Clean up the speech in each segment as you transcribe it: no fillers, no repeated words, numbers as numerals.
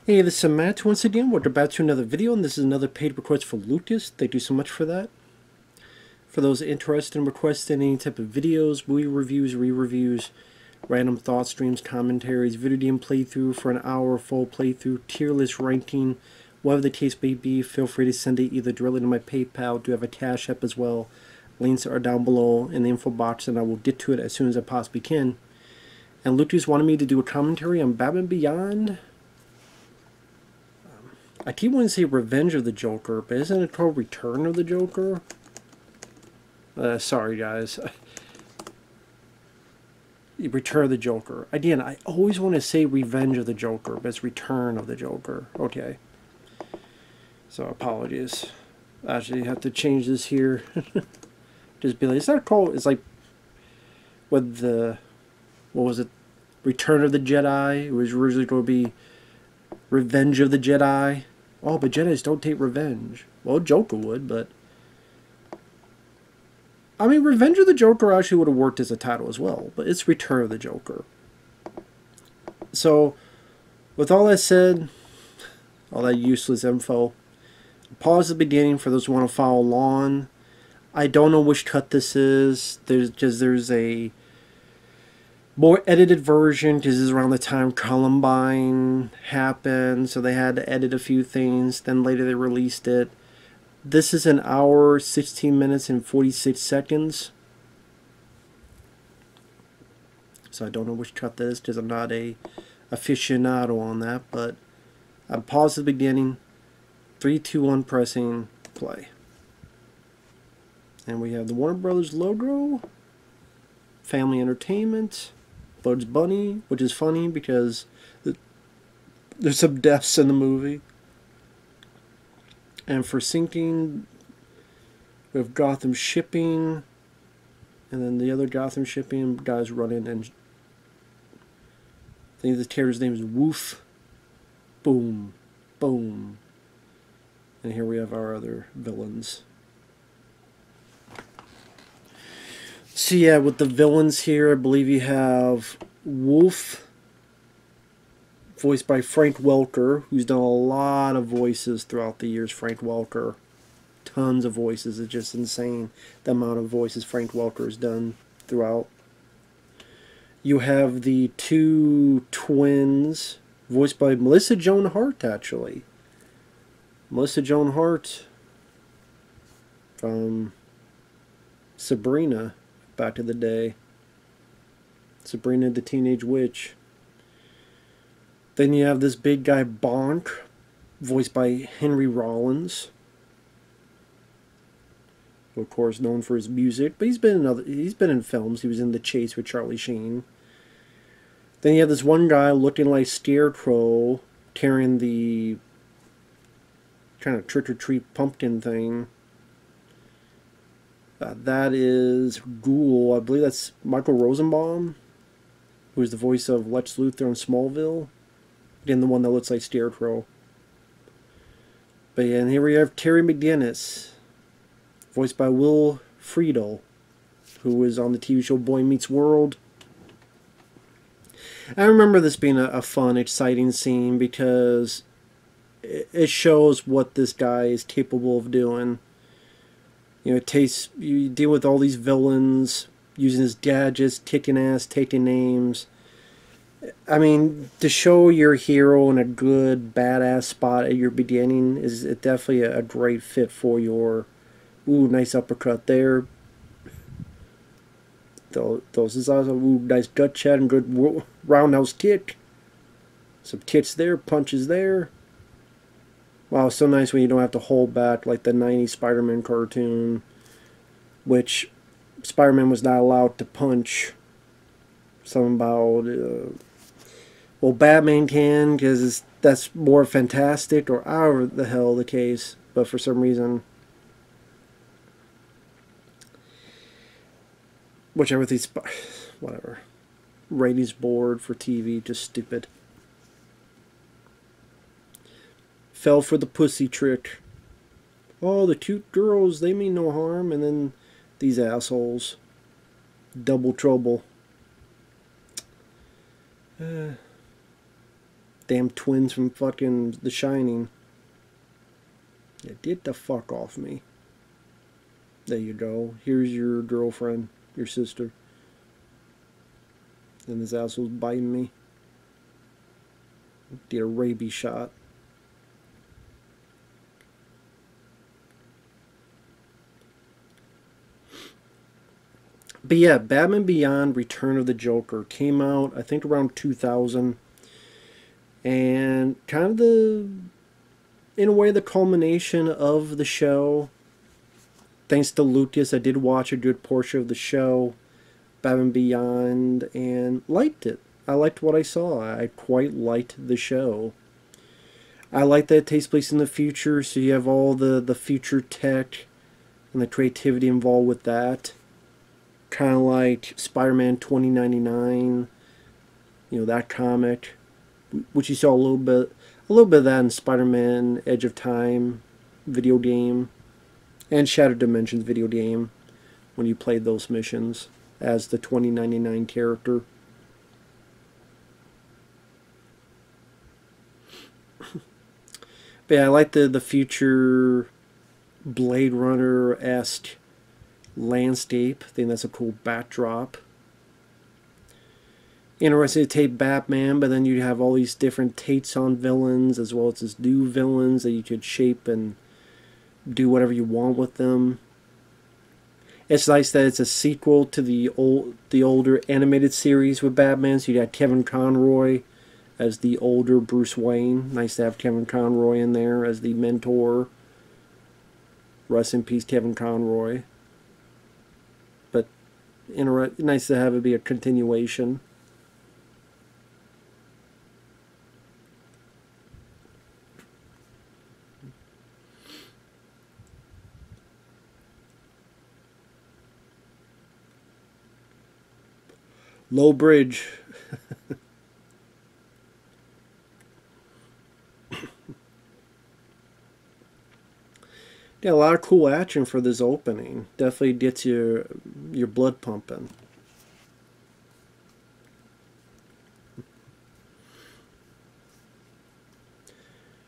Hey, this is Matt once again. We're about to another video, and this is another paid request for Lucas. Thank you so much for that. For those interested in requesting any type of videos, movie reviews, re-reviews, random thought streams, commentaries, video game playthrough for an hour, full playthrough, tier list ranking, whatever the case may be, feel free to send it either directly to my PayPal. Do have a CashApp as well. Links are down below in the info box, and I will get to it as soon as I possibly can. And Lucas wanted me to do a commentary on Batman Beyond. I keep wanting to say Revenge of the Joker, but isn't it called Return of the Joker? Sorry, guys. Return of the Joker. Again, I always want to say Revenge of the Joker, but it's Return of the Joker. Okay. So, apologies. Actually, have to change this here. Just be like, is that called? It's like, with the, what was it? Return of the Jedi. It was originally going to be Revenge of the Jedi. Oh, but Jedis don't take revenge. Well, Joker would, but... I mean, Revenge of the Joker actually would have worked as a title as well, but it's Return of the Joker. So, with all that said, all that useless info, pause the beginning for those who want to follow along. I don't know which cut this is. There's a more edited version because this is around the time Columbine happened, so they had to edit a few things. Then later they released it. This is an hour, 16 minutes, and 46 seconds. So I don't know which cut that is because I'm not a aficionado on that, but I pause the beginning. 3, 2, 1, pressing play. And we have the Warner Brothers logo, Family Entertainment, Bugs Bunny, which is funny because there's some deaths in the movie. And for syncing, we have Gotham Shipping, and then the other Gotham Shipping guys running, and I think the character's name is Woof. Boom. Boom. And here we have our other villains. So yeah, with the villains here, I believe you have Wolf, voiced by Frank Welker, who's done a lot of voices throughout the years. Frank Welker, tons of voices. It's just insane the amount of voices Frank Welker has done throughout. You have the two twins, voiced by Melissa Joan Hart, actually. Melissa Joan Hart from Sabrina. Back in the day. Sabrina the Teenage Witch. Then you have this big guy Bonk, voiced by Henry Rollins. Of course, known for his music, but he's been in films. He was in The Chase with Charlie Sheen. Then you have this one guy looking like Scarecrow, carrying the kind of trick-or-treat pumpkin thing. That is Ghoul. I believe that's Michael Rosenbaum, who is the voice of Lex Luthor in Smallville. Again, the one that looks like Scarecrow. But yeah, and here we have Terry McGinnis, voiced by Will Friedle, who was on the TV show Boy Meets World. I remember this being a fun, exciting scene because it shows what this guy is capable of doing. You know, you deal with all these villains, using his gadgets, kicking ass, taking names. I mean, to show your hero in a good, badass spot at your beginning is definitely a great fit for your... Ooh, nice uppercut there. Those is also, ooh, nice gut chat and good roundhouse kick. Some kicks there, punches there. Wow, it's so nice when you don't have to hold back like the 90s Spider-Man cartoon, which Spider-Man was not allowed to punch. Something about, well, Batman can, because that's more fantastic, or however the hell the case, but for some reason, whichever these, whatever, ratings board for TV, just stupid. Fell for the pussy trick. Oh, the cute girls, they mean no harm. And then these assholes. Double trouble. Damn twins from fucking The Shining. Yeah, get the fuck off me. There you go. Here's your girlfriend, your sister. And this asshole's biting me. Did a rabies shot. But yeah, Batman Beyond Return of the Joker came out, I think, around 2000. And kind of in a way, the culmination of the show. Thanks to Lucas, I did watch a good portion of the show, Batman Beyond, and liked it. I liked what I saw. I quite liked the show. I like that it takes place in the future, so you have all the future tech and the creativity involved with that. Kind of like Spider-Man 2099, you know, that comic, which you saw a little bit of that in Spider-Man Edge of Time video game and Shattered Dimensions video game when you played those missions as the 2099 character. But yeah, I like the future Blade Runner-esque landscape. I think that's a cool backdrop. Interesting to take Batman, but then you have all these different takes on villains, as well as these new villains that you could shape and do whatever you want with them. It's nice that it's a sequel to the older animated series with Batman. So you got Kevin Conroy as the older Bruce Wayne. Nice to have Kevin Conroy in there as the mentor. Rest in peace, Kevin Conroy. But nice to have it be a continuation. Low bridge. Yeah, a lot of cool action for this opening. Definitely gets your blood pumping.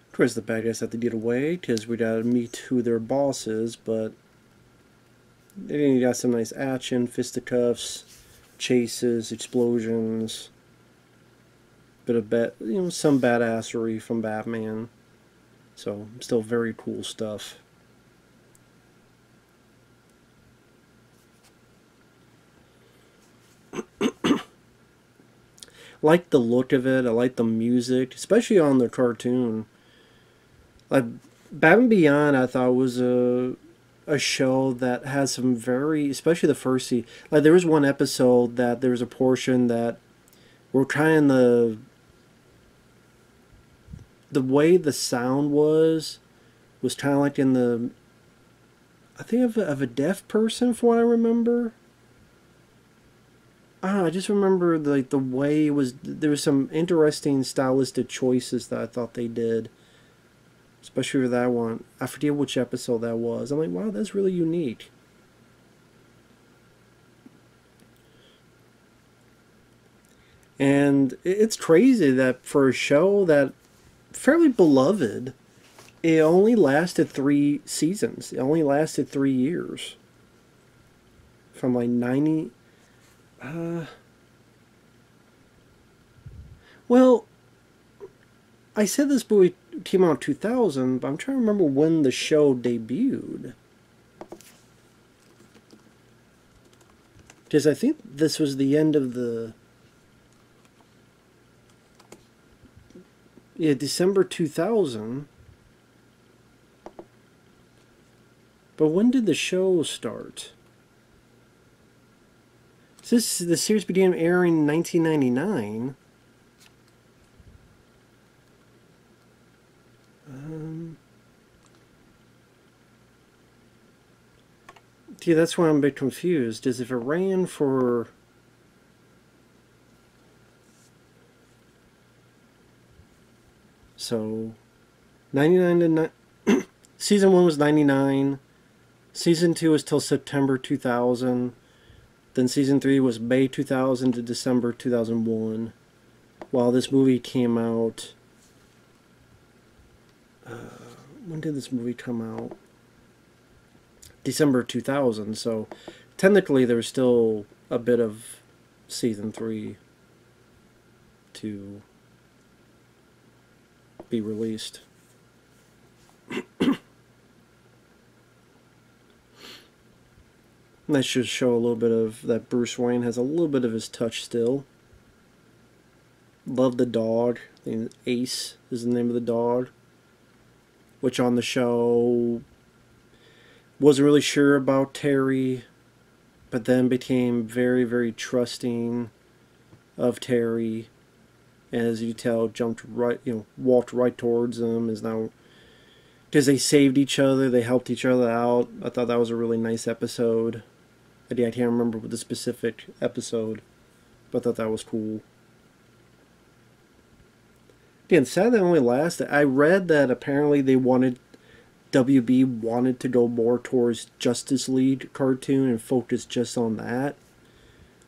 Of course, the bad guys have to get away because we gotta meet who their boss is, but then you got some nice action, fisticuffs, chases, explosions, bit of some badassery from Batman. So still very cool stuff. Like the look of it. I like the music, especially on the cartoon. Like Batman Beyond, I thought was a show that has some very, especially the first season. Like there was one episode that there was a portion that we're kind of the way the sound was kind of like in the, I think of a deaf person, from what I remember. I don't know, I just remember the way it was. There was some interesting stylistic choices that I thought they did, especially for that one. I forget which episode that was. I'm like, wow, that's really unique. And it's crazy that for a show that fairly beloved, it only lasted 3 seasons. It only lasted 3 years. From like 90. Well, I said this movie came out in 2000, but I'm trying to remember when the show debuted. Because I think this was the end of the... Yeah, December 2000. But when did the show start? The series began airing in 1999. See, that's why I'm a bit confused. Is if it ran for... So, 99 to... Season 1 was 99. Season 2 was till September 2000. Then Season 3 was May 2000 to December 2001. While this movie came out when did this movie come out? December 2000, so technically there's still a bit of season 3 to be released. That should show a little bit of that Bruce Wayne has a little bit of his touch still. Love the dog. I think Ace is the name of the dog. Which on the show wasn't really sure about Terry, but then became very, very trusting of Terry. And as you tell, jumped right, walked right towards him. Is now, because they saved each other, they helped each other out. I thought that was a really nice episode. I can't remember the specific episode, but I thought that was cool. Again, sad that only lasted. I read that apparently WB wanted to go more towards Justice League cartoon and focus just on that.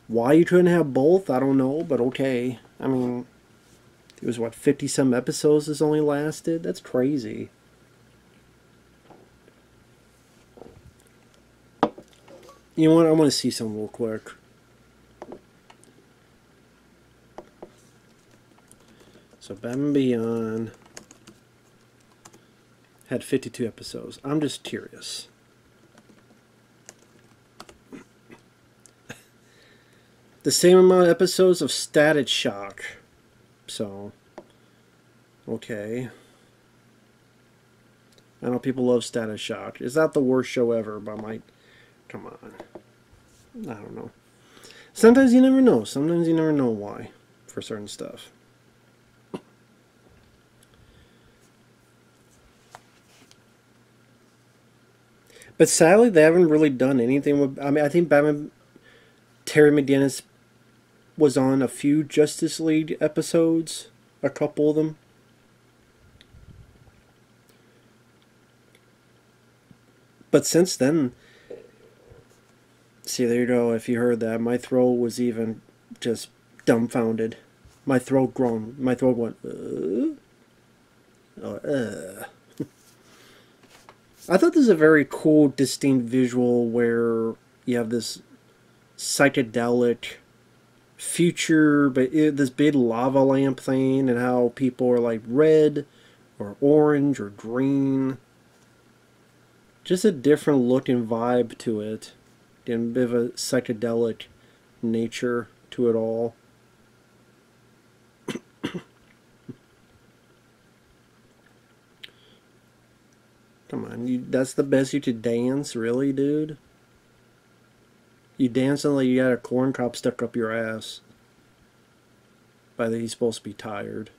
Why you couldn't have both, I don't know, but okay. I mean, it was what, 50-some episodes this only lasted? That's crazy. You know what? I want to see some real quick. So Batman Beyond had 52 episodes. I'm just curious. The same amount of episodes of Static Shock. So, okay. I know people love Static Shock. It's not the worst show ever, but I'm like, come on. I don't know. Sometimes you never know. Sometimes you never know why for certain stuff. But sadly, they haven't really done anything with... I mean, I think Terry McGinnis was on a few Justice League episodes. A couple of them. But since then... See, there you go. If you heard that, my throat was even just dumbfounded. My throat groaned. My throat went... I thought this is a very cool, distinct visual where you have this psychedelic future, but this big lava lamp thing, and how people are like red or orange or green. Just a different look and vibe to it, and a bit of a psychedelic nature to it all. Come on, that's the best you could dance, really, dude? You dancing like you got a corn cob stuck up your ass. By the way, he's supposed to be tired.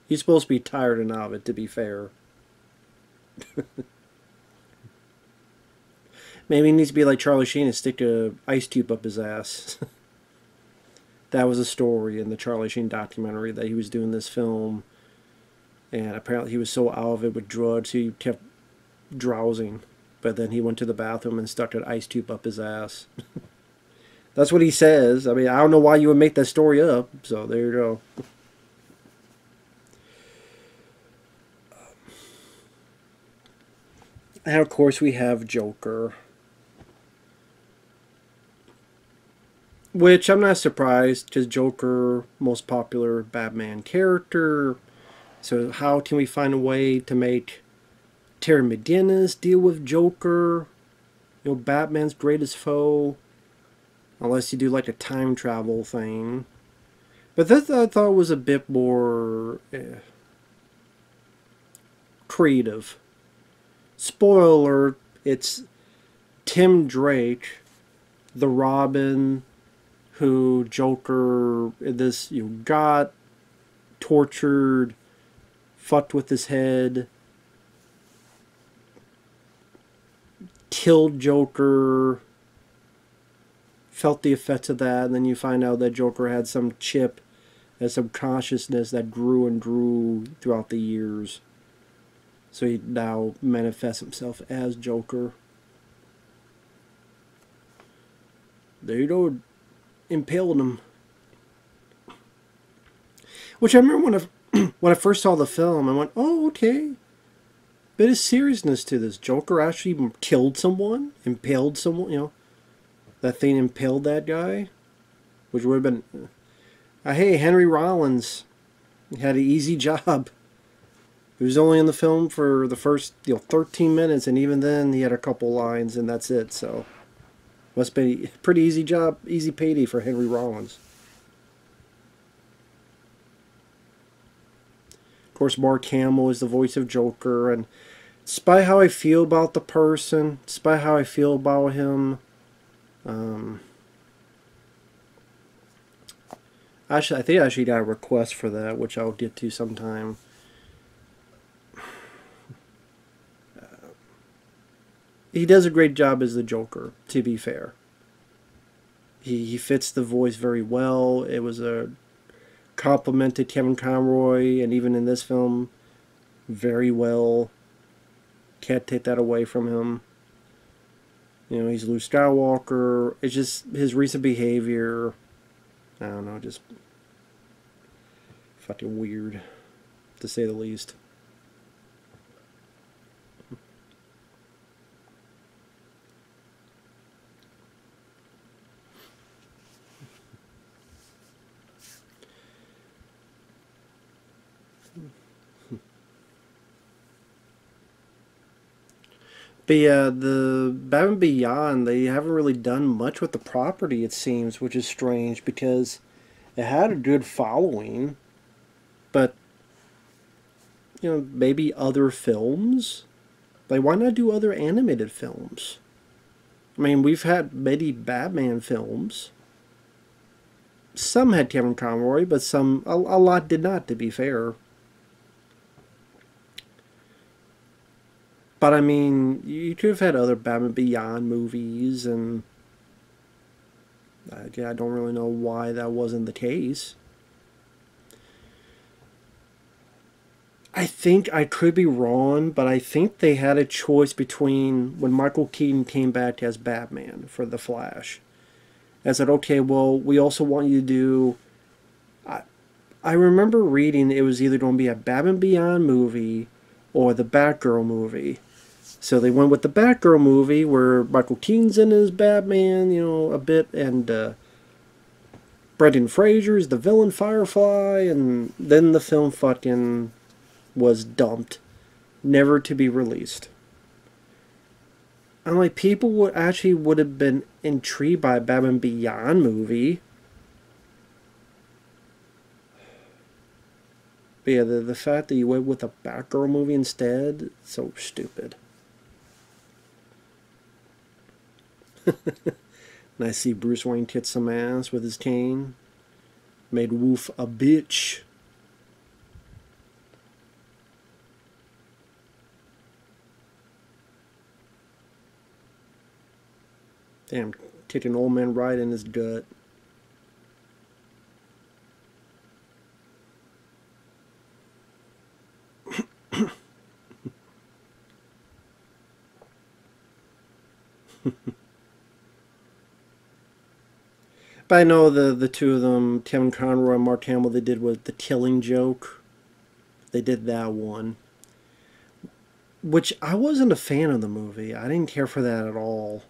He's supposed to be tired and out of it, to be fair. Maybe he needs to be like Charlie Sheen and stick a ice cube up his ass. That was a story in the Charlie Sheen documentary, that he was doing this film. And apparently he was so out of it with drugs, he kept drowsing. But then he went to the bathroom and stuck an ice tube up his ass. That's what he says. I mean, I don't know why you would make that story up. So there you go. And of course we have Joker. Which I'm not surprised, because Joker, most popular Batman character. So how can we find a way to make Terry McGinnis deal with Joker? Batman's greatest foe. Unless you do like a time travel thing. But this I thought was a bit more creative. Spoiler, it's Tim Drake, the Robin, who Joker, got tortured, fucked with his head, killed Joker, felt the effects of that, and then you find out that Joker had some chip and some consciousness that grew and grew throughout the years. So he now manifests himself as Joker. There you go, impaled him. Which I remember when I first saw the film, I went, "Oh, okay." Bit of seriousness to this. Joker actually killed someone, impaled someone. You know, that thing impaled that guy, which would have been. Hey, Henry Rollins had an easy job. He was only in the film for the first 13 minutes, and even then he had a couple lines, and that's it. So, must be a pretty easy job, easy payday for Henry Rollins. Of course, Mark Hamill is the voice of Joker, and despite how I feel about the person, despite how I feel about him, actually, I think I actually got a request for that, which I'll get to sometime. He does a great job as the Joker, to be fair. He fits the voice very well. It was a compliment to Kevin Conroy, and even in this film, very well. Can't take that away from him. You know, he's Luke Skywalker. It's just his recent behavior, I don't know, just fucking weird, to say the least. But yeah, the Batman Beyond, they haven't really done much with the property, it seems, which is strange because it had a good following. But, you know, maybe other films? Like, why not do other animated films? I mean, we've had many Batman films. Some had Kevin Conroy, but a lot did not, to be fair. But I mean, you could have had other Batman Beyond movies, and I don't really know why that wasn't the case. I think I could be wrong, but I think they had a choice between when Michael Keaton came back as Batman for The Flash. I said, okay, well, we also want you to do... I remember reading it was either going to be a Batman Beyond movie or the Batgirl movie. So they went with the Batgirl movie where Michael Keaton's in as Batman, you know, a bit, and Brendan Fraser's the villain Firefly, and then the film fucking was dumped, never to be released. I'm like, people would have been intrigued by a Batman Beyond movie. But yeah, the fact that you went with a Batgirl movie instead, so stupid. And I see Bruce Wayne kick some ass with his cane. Made Wolf a bitch. Damn, kicked an old man right in his gut. But I know the two of them, Kevin Conroy and Mark Hamill, they did was the Killing Joke. They did that one. Which I wasn't a fan of the movie. I didn't care for that at all.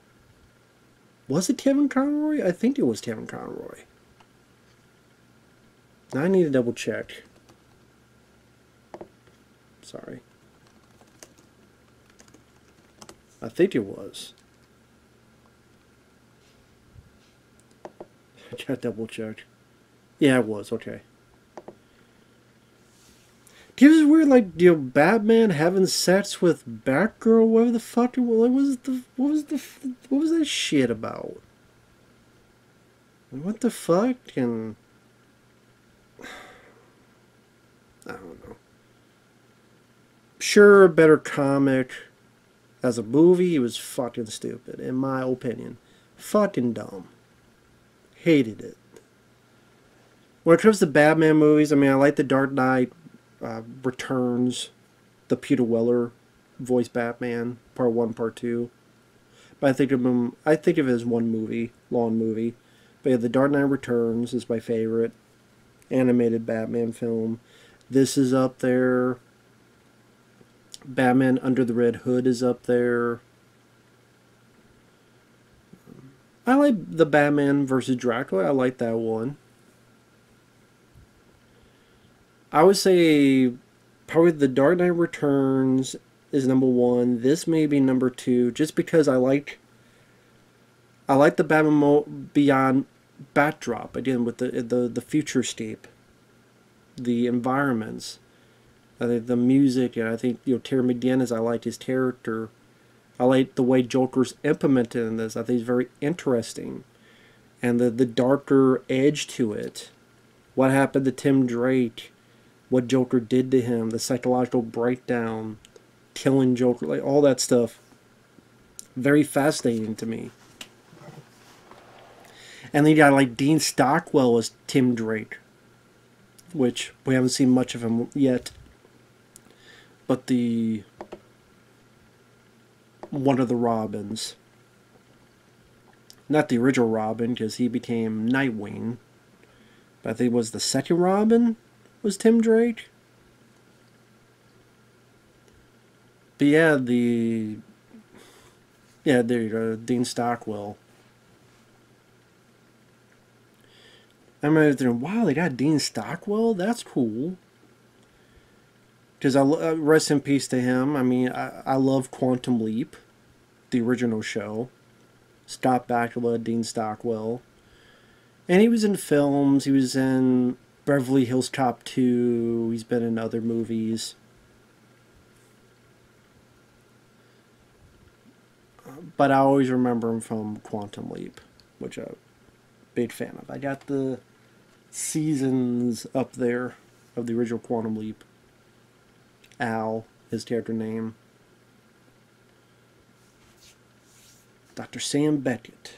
Was it Kevin Conroy? I think it was Kevin Conroy. Now I need to double check. Sorry. I think it was. I gotta double check. Yeah, it was. Okay. Gives us weird, like, you know, Batman having sex with Batgirl. Whatever the fuck. What was that shit about? What the fuck? And I don't know. Sure, a better comic. As a movie, it was fucking stupid, in my opinion. Fucking dumb. Hated it. When it comes to Batman movies, I mean, I like The Dark Knight Returns, the Peter Weller voice Batman, Part 1, Part 2. But I think of it as one movie, long movie. But yeah, The Dark Knight Returns is my favorite animated Batman film. This is up there. Batman Under the Red Hood is up there. I like the Batman versus Dracula. I like that one. I would say probably The Dark Knight Returns is number one. This may be number two, just because I like the Batman Beyond backdrop again with the futurescape, the environments, the music, and I think Terry McGinnis. I like his character. I like the way Joker's implemented in this. I think it's very interesting, and the darker edge to it. What happened to Tim Drake? What Joker did to him? The psychological breakdown, killing Joker, like all that stuff. Very fascinating to me. And then you got like Dean Stockwell as Tim Drake, which we haven't seen much of him yet. But one of the Robins. Not the original Robin, because he became Nightwing. But I think it was the second Robin was Tim Drake. But yeah, there you go, Dean Stockwell. I remember thinking, wow, they got Dean Stockwell? That's cool. Because rest in peace to him. I mean, I love Quantum Leap, the original show. Scott Bakula, Dean Stockwell. And he was in films. He was in Beverly Hills Cop 2. He's been in other movies. But I always remember him from Quantum Leap, which I'm a big fan of. I got the seasons up there of the original Quantum Leap. Al, his character name. Dr. Sam Beckett.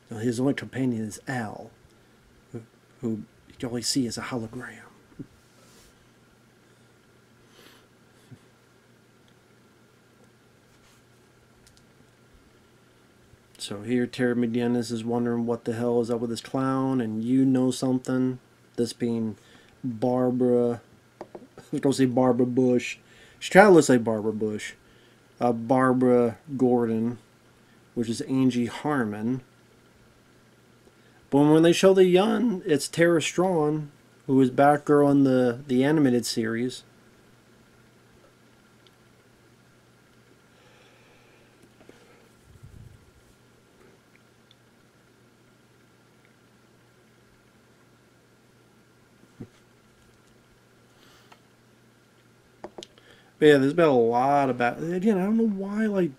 Now, his only companion is Al, who you can only see as a hologram. So here Terry McGinnis is wondering what the hell is up with this clown, and you know something. This being Barbara, I was going to say Barbara Bush. She kind of looks like Barbara Bush. Barbara Gordon, which is Angie Harmon. But when they show the young, it's Tara Strong, who is Batgirl in the animated series. But yeah, there's been a lot of again, I don't know why, like,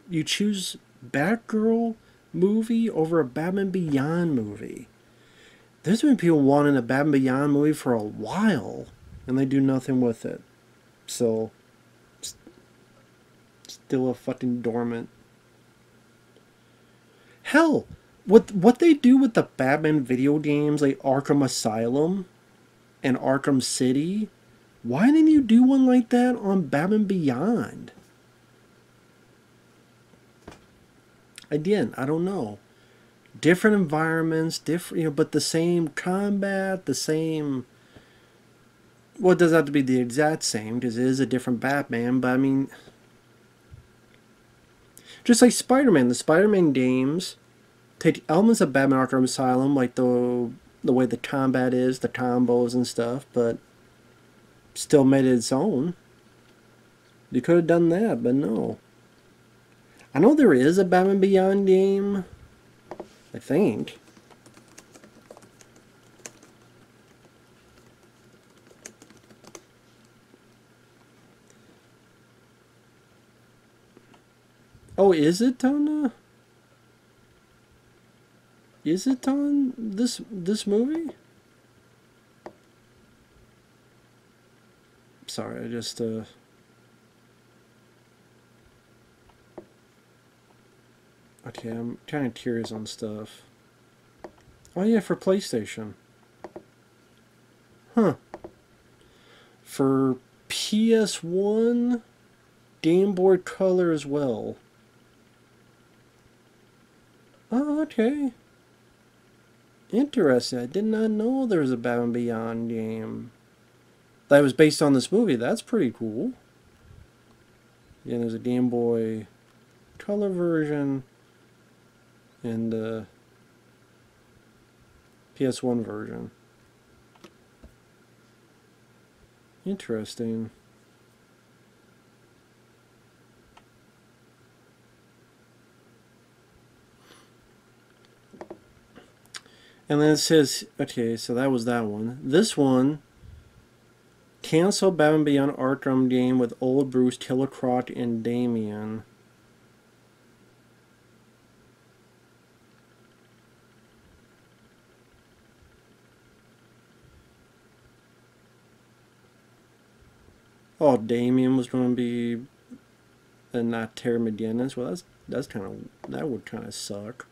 you choose Batgirl movie over a Batman Beyond movie. There's been people wanting a Batman Beyond movie for a while, and they do nothing with it. So, still a fucking dormant. Hell, what they do with the Batman video games, like Arkham Asylum and Arkham City, why didn't you do one like that on Batman Beyond? Again, I don't know. Different environments, different, but the same combat, the same. Well, it doesn't have to be the exact same because it is a different Batman. But I mean, just like Spider-Man, the Spider-Man games take elements of Batman Arkham Asylum, like the way the combat is, the combos and stuff, but still made it its own. You could have done that, but no. I know there is a Batman Beyond game, I think. Oh, is it on is it on this movie? Sorry, I just okay, I'm kind of curious on stuff. Oh yeah, for PlayStation. Huh. For PS1, Game Boy Color as well. Oh, okay. Interesting. I did not know there was a Batman Beyond game. that was based on this movie. That's pretty cool. Yeah, there's a Game Boy Color version and the PS1 version. Interesting. And then it says, okay, so that was that one. This one, cancel Batman Beyond Arkham game with Old Bruce, Killer Croc, and Damian. Oh, Damian was going to be, and not Terry McGinnis. Well, that's kind of, that would kind of suck.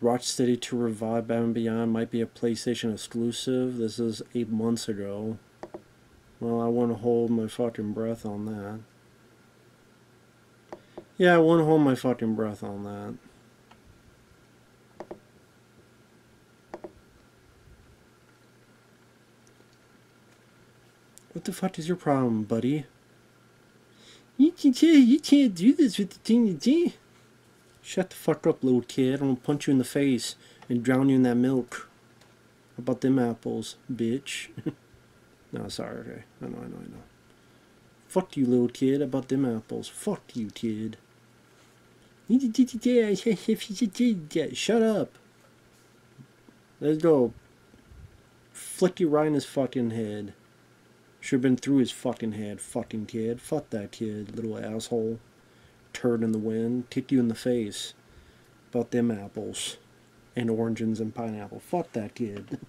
Rocksteady to revive Batman Beyond might be a PlayStation exclusive. This is 8 months ago. Well, I want to hold my fucking breath on that. Yeah, I want to hold my fucking breath on that. What the fuck is your problem, buddy? You can't do this with the thing you do. Shut the fuck up, little kid. I'm gonna punch you in the face and drown you in that milk. How about them apples, bitch? No, sorry, okay. I know. Fuck you, little kid. How about them apples? Fuck you, kid. Shut up. Let's go. Flick you right in his fucking head. Should have been through his fucking head, fucking kid. Fuck that kid, little asshole. Turd in the wind. Kick you in the face. About them apples. And oranges and pineapple. Fuck that kid.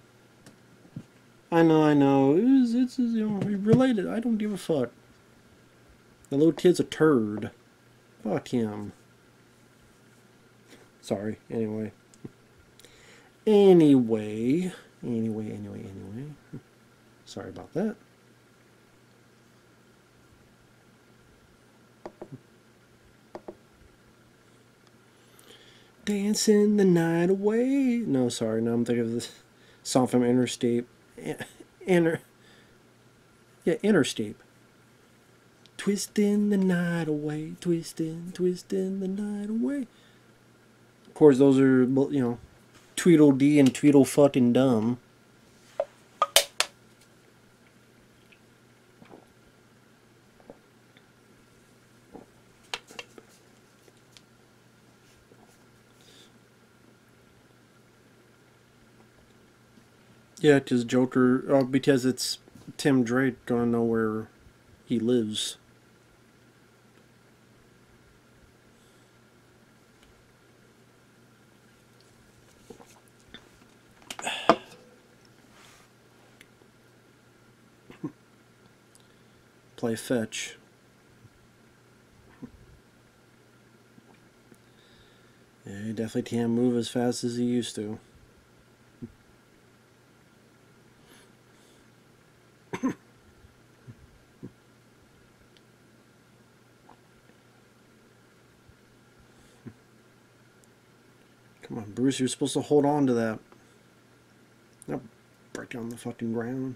I know. It's you know, related. I don't give a fuck. The little kid's a turd. Fuck him. Sorry. Anyway. Anyway. Sorry about that. Dancing the night away. No, sorry. No, I'm thinking of this song from Interstate. Interstate. Twisting the night away. Twisting the night away. Of course, those are, you know, Tweedledee and Tweedle fucking Dumb. Yeah, because Joker, because it's Tim Drake, gonna know where he lives. Play fetch. Yeah, he definitely can't move as fast as he used to. Come on, Bruce, you're supposed to hold on to that. Not break on the fucking ground.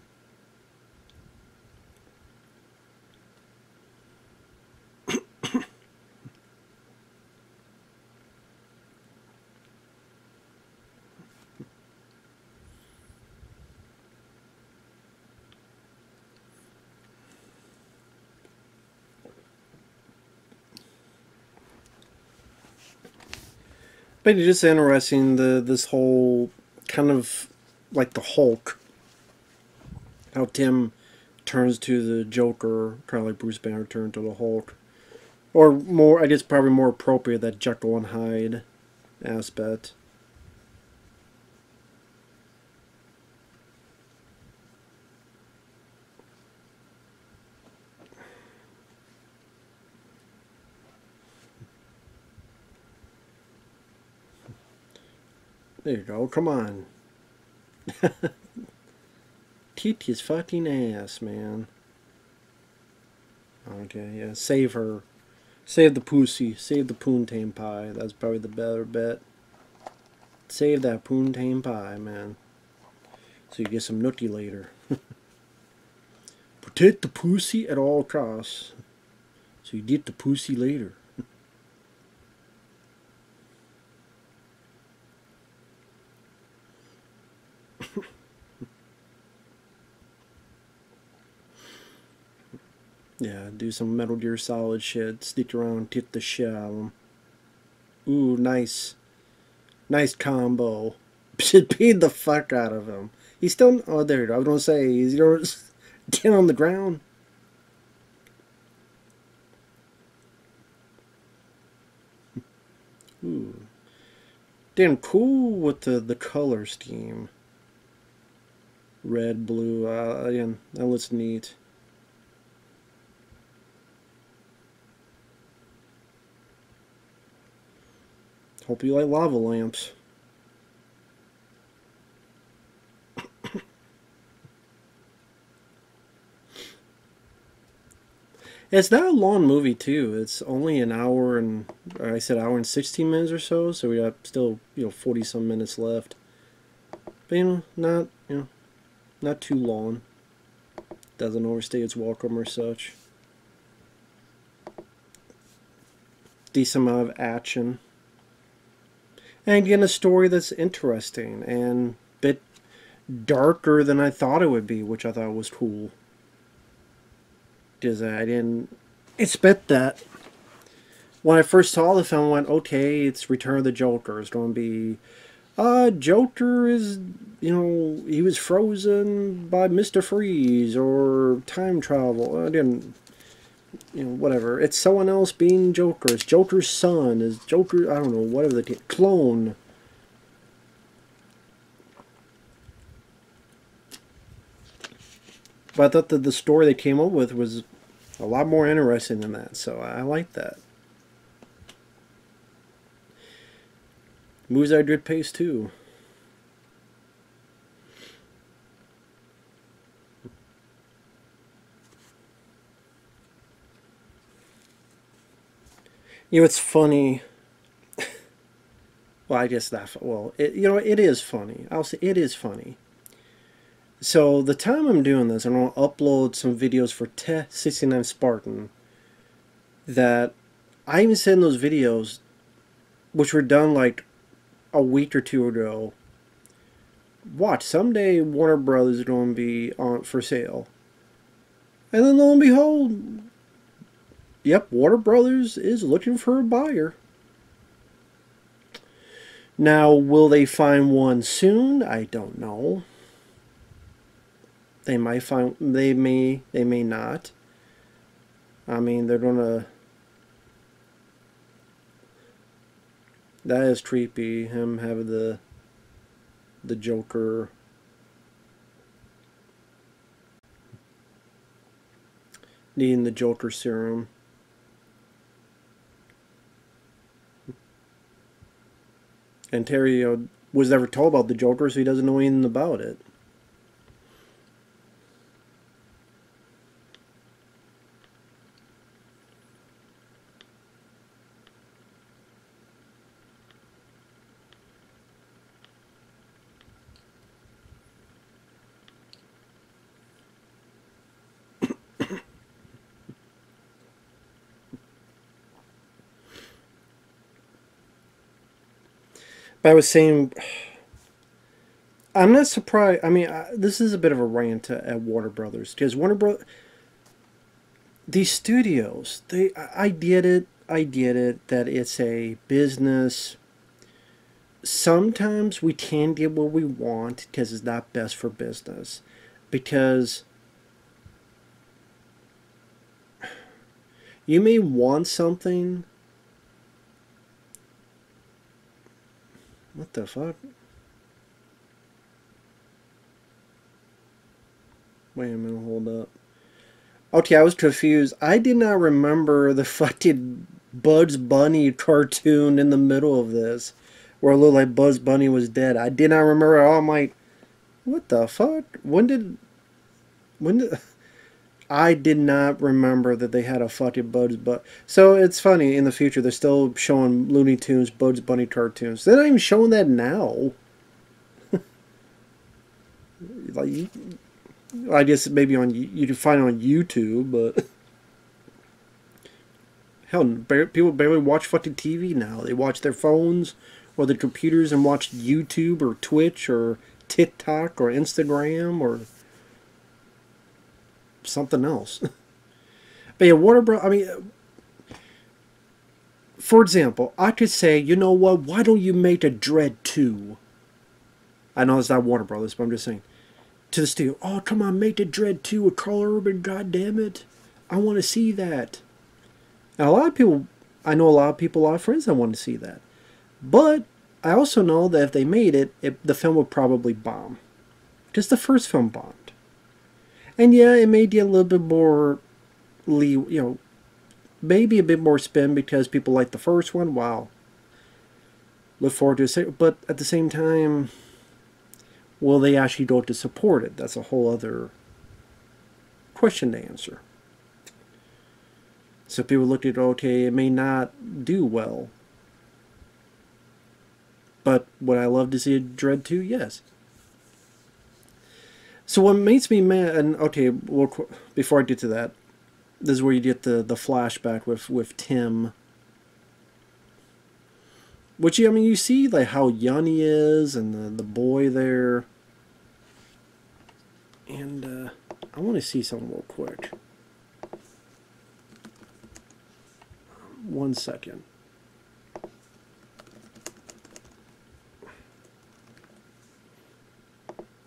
But it's just interesting, this whole kind of like the Hulk, how Tim turns to the Joker, kind of like Bruce Banner turned to the Hulk, or more, I guess probably more appropriate, that Jekyll and Hyde aspect. There you go, come on. Kick his fucking ass, man. Oh, Okay, yeah, save her. Save the pussy. Save the poontang pie. That's probably the better bet. Save that poontang pie, man. So you get some nookie later. Protect the pussy at all costs. So you get the pussy later. Yeah, do some Metal Gear Solid shit. Stick around, hit the shit out of them. Ooh, nice. Nice combo. Should beat the fuck out of him. He's still... Oh, there you go. I was going to say, he's down on the ground. Ooh. Damn cool with the color scheme. Red, blue, again, that looks neat. Hope you like lava lamps. It's not a long movie too. It's only an hour and I said hour and 16 minutes or so. So we got still 40 some minutes left. But not too long. Doesn't overstay its welcome or such. Decent amount of action. And again, a story that's interesting and a bit darker than I thought it would be, which I thought was cool. Because I didn't expect that. When I first saw the film, I went, okay, it's Return of the Joker. It's going to be, Joker is, he was frozen by Mr. Freeze or time travel. I didn't, whatever. It's someone else being Joker. It's Joker's son. Is Joker, I don't know, whatever the clone. But I thought that the story they came up with was a lot more interesting than that, so I like that. Moves at a good pace too. It's funny. Well, I guess that. Well, it is funny. I'll say it is funny. So the time I'm doing this, I'm going to upload some videos for Te69 Spartan that I even said in those videos, which were done like a week or two ago. Watch, someday Warner Brothers is going to be on for sale. And then lo and behold, yep, Warner Brothers is looking for a buyer. Now, will they find one soon? I don't know. They might find, they may not. I mean, they're gonna. That is creepy. Him having the Joker. Needing the Joker serum. And Terry was never told about the Joker, so he doesn't know anything about it. But I was saying, I'm not surprised. I mean, this is a bit of a rant at Warner Brothers, because Warner Brothers, these studios, I get it that it's a business. Sometimes we can get what we want because it's not best for business, because you may want something. What the fuck? Wait a minute, hold up. Okay, I was confused. I did not remember the fucking Bugs Bunny cartoon in the middle of this, where it looked like Bugs Bunny was dead. I did not remember at all. I'm like, what the fuck? When did... I did not remember that they had a fucking Bugs Bunny. So it's funny, in the future, they're still showing Looney Tunes, Bugs Bunny cartoons. They're not even showing that now. Like, I guess maybe on you can find it on YouTube, but hell, people barely watch fucking TV now. They watch their phones or their computers and watch YouTube or Twitch or TikTok or Instagram or something else. But yeah, Warner Bros. I mean, for example, I could say, you know what? Why don't you make a Dread 2? I know it's not Warner Brothers, but I'm just saying. To the studio, oh, come on, make a Dread 2 with Carl Urban, goddammit. I want to see that. And a lot of people, I know a lot of people, a lot of friends that want to see that. But I also know that if they made it, the film would probably bomb. Because the first film bombed. And yeah, it may get a little bit more, maybe a bit more spin because people like the first one. Wow. Look forward to it. But at the same time, will they actually go to support it? That's a whole other question to answer. So people look at, okay, it may not do well. But would I love to see a Dread 2? Yes. So what makes me mad, and okay, well, before I get to that, this is where you get the flashback with Tim. Which, I mean, you see like how young he is and the boy there. And I want to see something real quick. 1 second.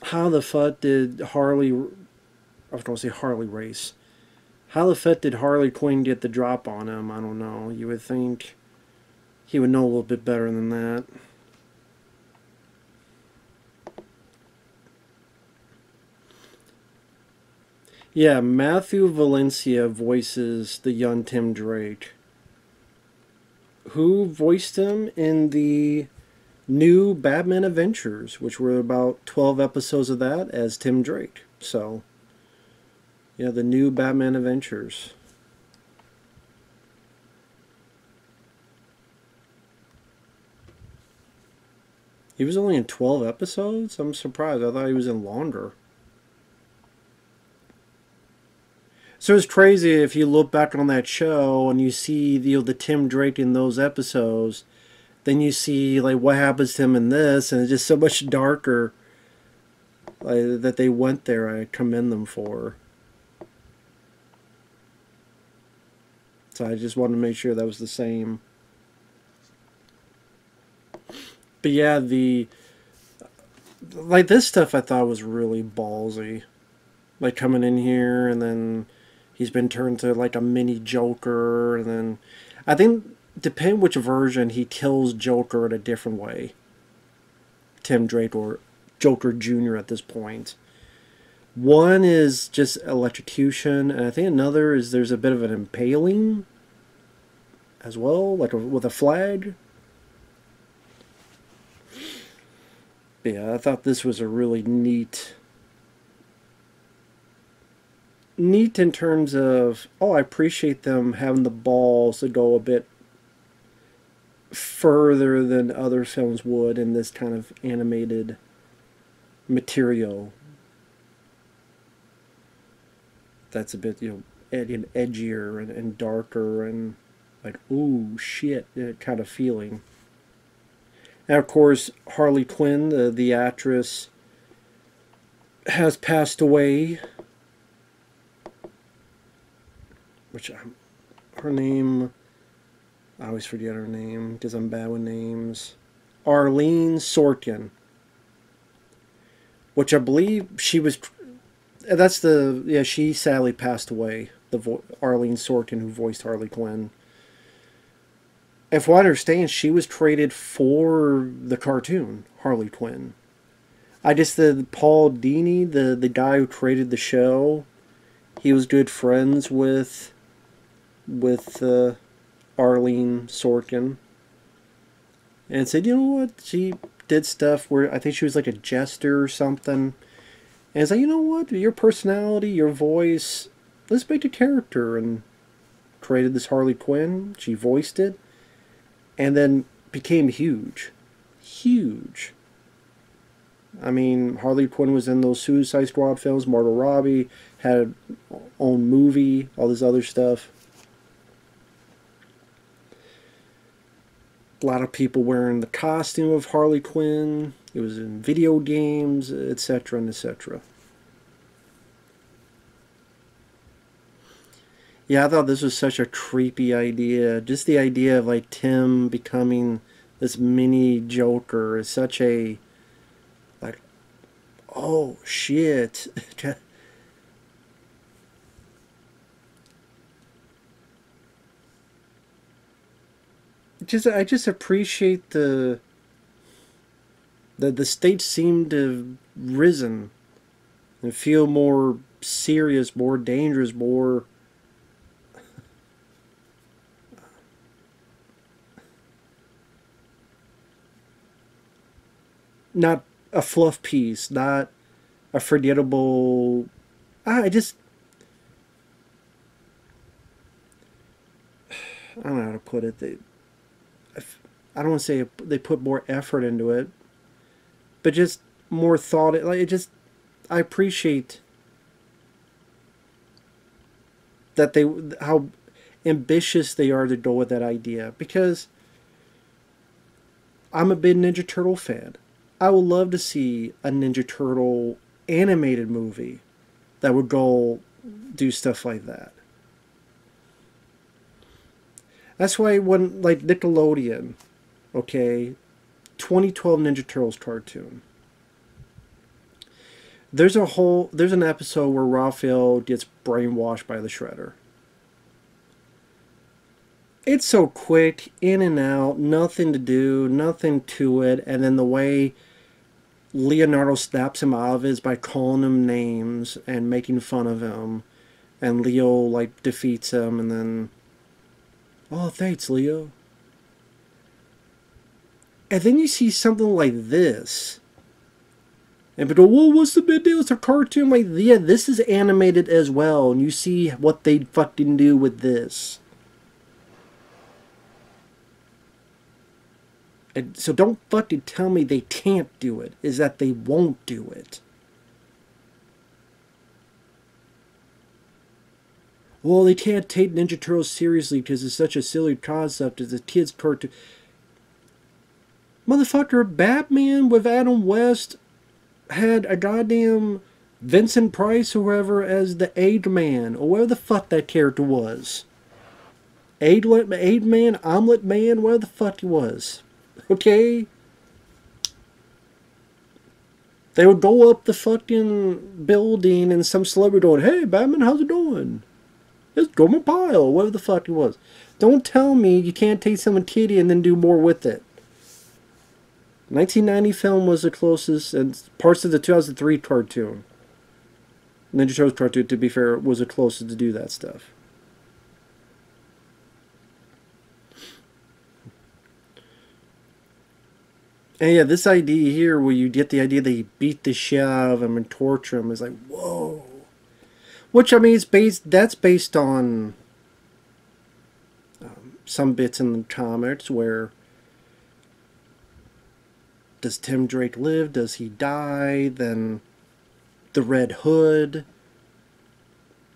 How the fuck did Harley... I was going to say Harley Race. How the fuck did Harley Quinn get the drop on him? I don't know. You would think he would know a little bit better than that. Yeah, Matthew Valencia voices the young Tim Drake. Who voiced him in the new Batman Adventures, which were about 12 episodes of that as Tim Drake. So, yeah, the new Batman Adventures. He was only in 12 episodes? I'm surprised. I thought he was in longer. So it's crazy if you look back on that show and you see the Tim Drake in those episodes, then you see like what happens to him in this, and it's just so much darker that they went there. I commend them for. So I just wanted to make sure that was the same. But yeah, like this stuff I thought was really ballsy. Like coming in here and then he's been turned to like a mini Joker, and then I think depending which version he kills Joker in a different way. Tim Drake or Joker Jr. at this point. One is just electrocution, and I think another is there's a bit of an impaling as well, like with a flag. But yeah, I thought this was a really neat in terms of, oh, I appreciate them having the balls to go a bit further than other films would in this kind of animated material. That's a bit, edgier and darker and like, ooh, shit, kind of feeling. And of course, Harley Quinn, the actress, has passed away. Which, her name, I always forget her name because I'm bad with names. Arlene Sorkin. Which I believe she was, she sadly passed away. Arlene Sorkin, who voiced Harley Quinn. And from what I understand, she was created for the cartoon, Harley Quinn. Paul Dini, the guy who created the show, he was good friends with Arlene Sorkin. And said, you know what, she did stuff where I think she was like a jester or something. And it's like, you know what, your personality, your voice, let's make a character, and created this Harley Quinn. She voiced it, and then became huge. Huge. I mean, Harley Quinn was in those Suicide Squad films. Margot Robbie had her own movie, all this other stuff. A lot of people wearing the costume of Harley Quinn. It was in video games, etc. and etc. Yeah, I thought this was such a creepy idea. Just the idea of like Tim becoming this mini Joker is such a like, oh shit. I just appreciate the stakes seem to have risen and feel more serious, more dangerous, more not a fluff piece, not a forgettable. I just I don't know how to put it. I don't want to say they put more effort into it, but just more thought. Like it just, I appreciate that how ambitious they are to go with that idea, because I'm a big Ninja Turtle fan. I would love to see a Ninja Turtle animated movie that would go do stuff like that. That's why when like Nickelodeon, okay, 2012 Ninja Turtles cartoon. There's an episode where Raphael gets brainwashed by the Shredder. It's so quick, in and out, nothing to do, nothing to it, and then the way Leonardo snaps him out of it is by calling him names and making fun of him, and Leo like defeats him, and then, oh thanks Leo. And then you see something like this, and people go, well, what's the big deal? It's a cartoon. Like, yeah, this is animated as well, and you see what they fucking do with this. And so don't fucking tell me they can't do it. Is that they won't do it. Well, they can't take Ninja Turtles seriously because it's such a silly concept. It's a kid's cartoon. Motherfucker, Batman with Adam West had a goddamn Vincent Price or whoever as the Aid Man, or whatever the fuck that character was. Aid Man, Omelet Man, whatever the fuck he was. Okay? They would go up the fucking building and some celebrity going, hey Batman, how's it going? It's Gomer Pyle, whatever the fuck it was. Don't tell me you can't take someone kitty and then do more with it. 1990 film was the closest, and parts of the 2003 cartoon, Ninja Turtles cartoon, to be fair, was the closest to do that stuff. And yeah, this idea here, where you get the idea that you beat the shit out of him and torture him, is like, whoa. Which, I mean, that's based on some bits in the comics where, does Tim Drake live? Does he die? Then the Red Hood.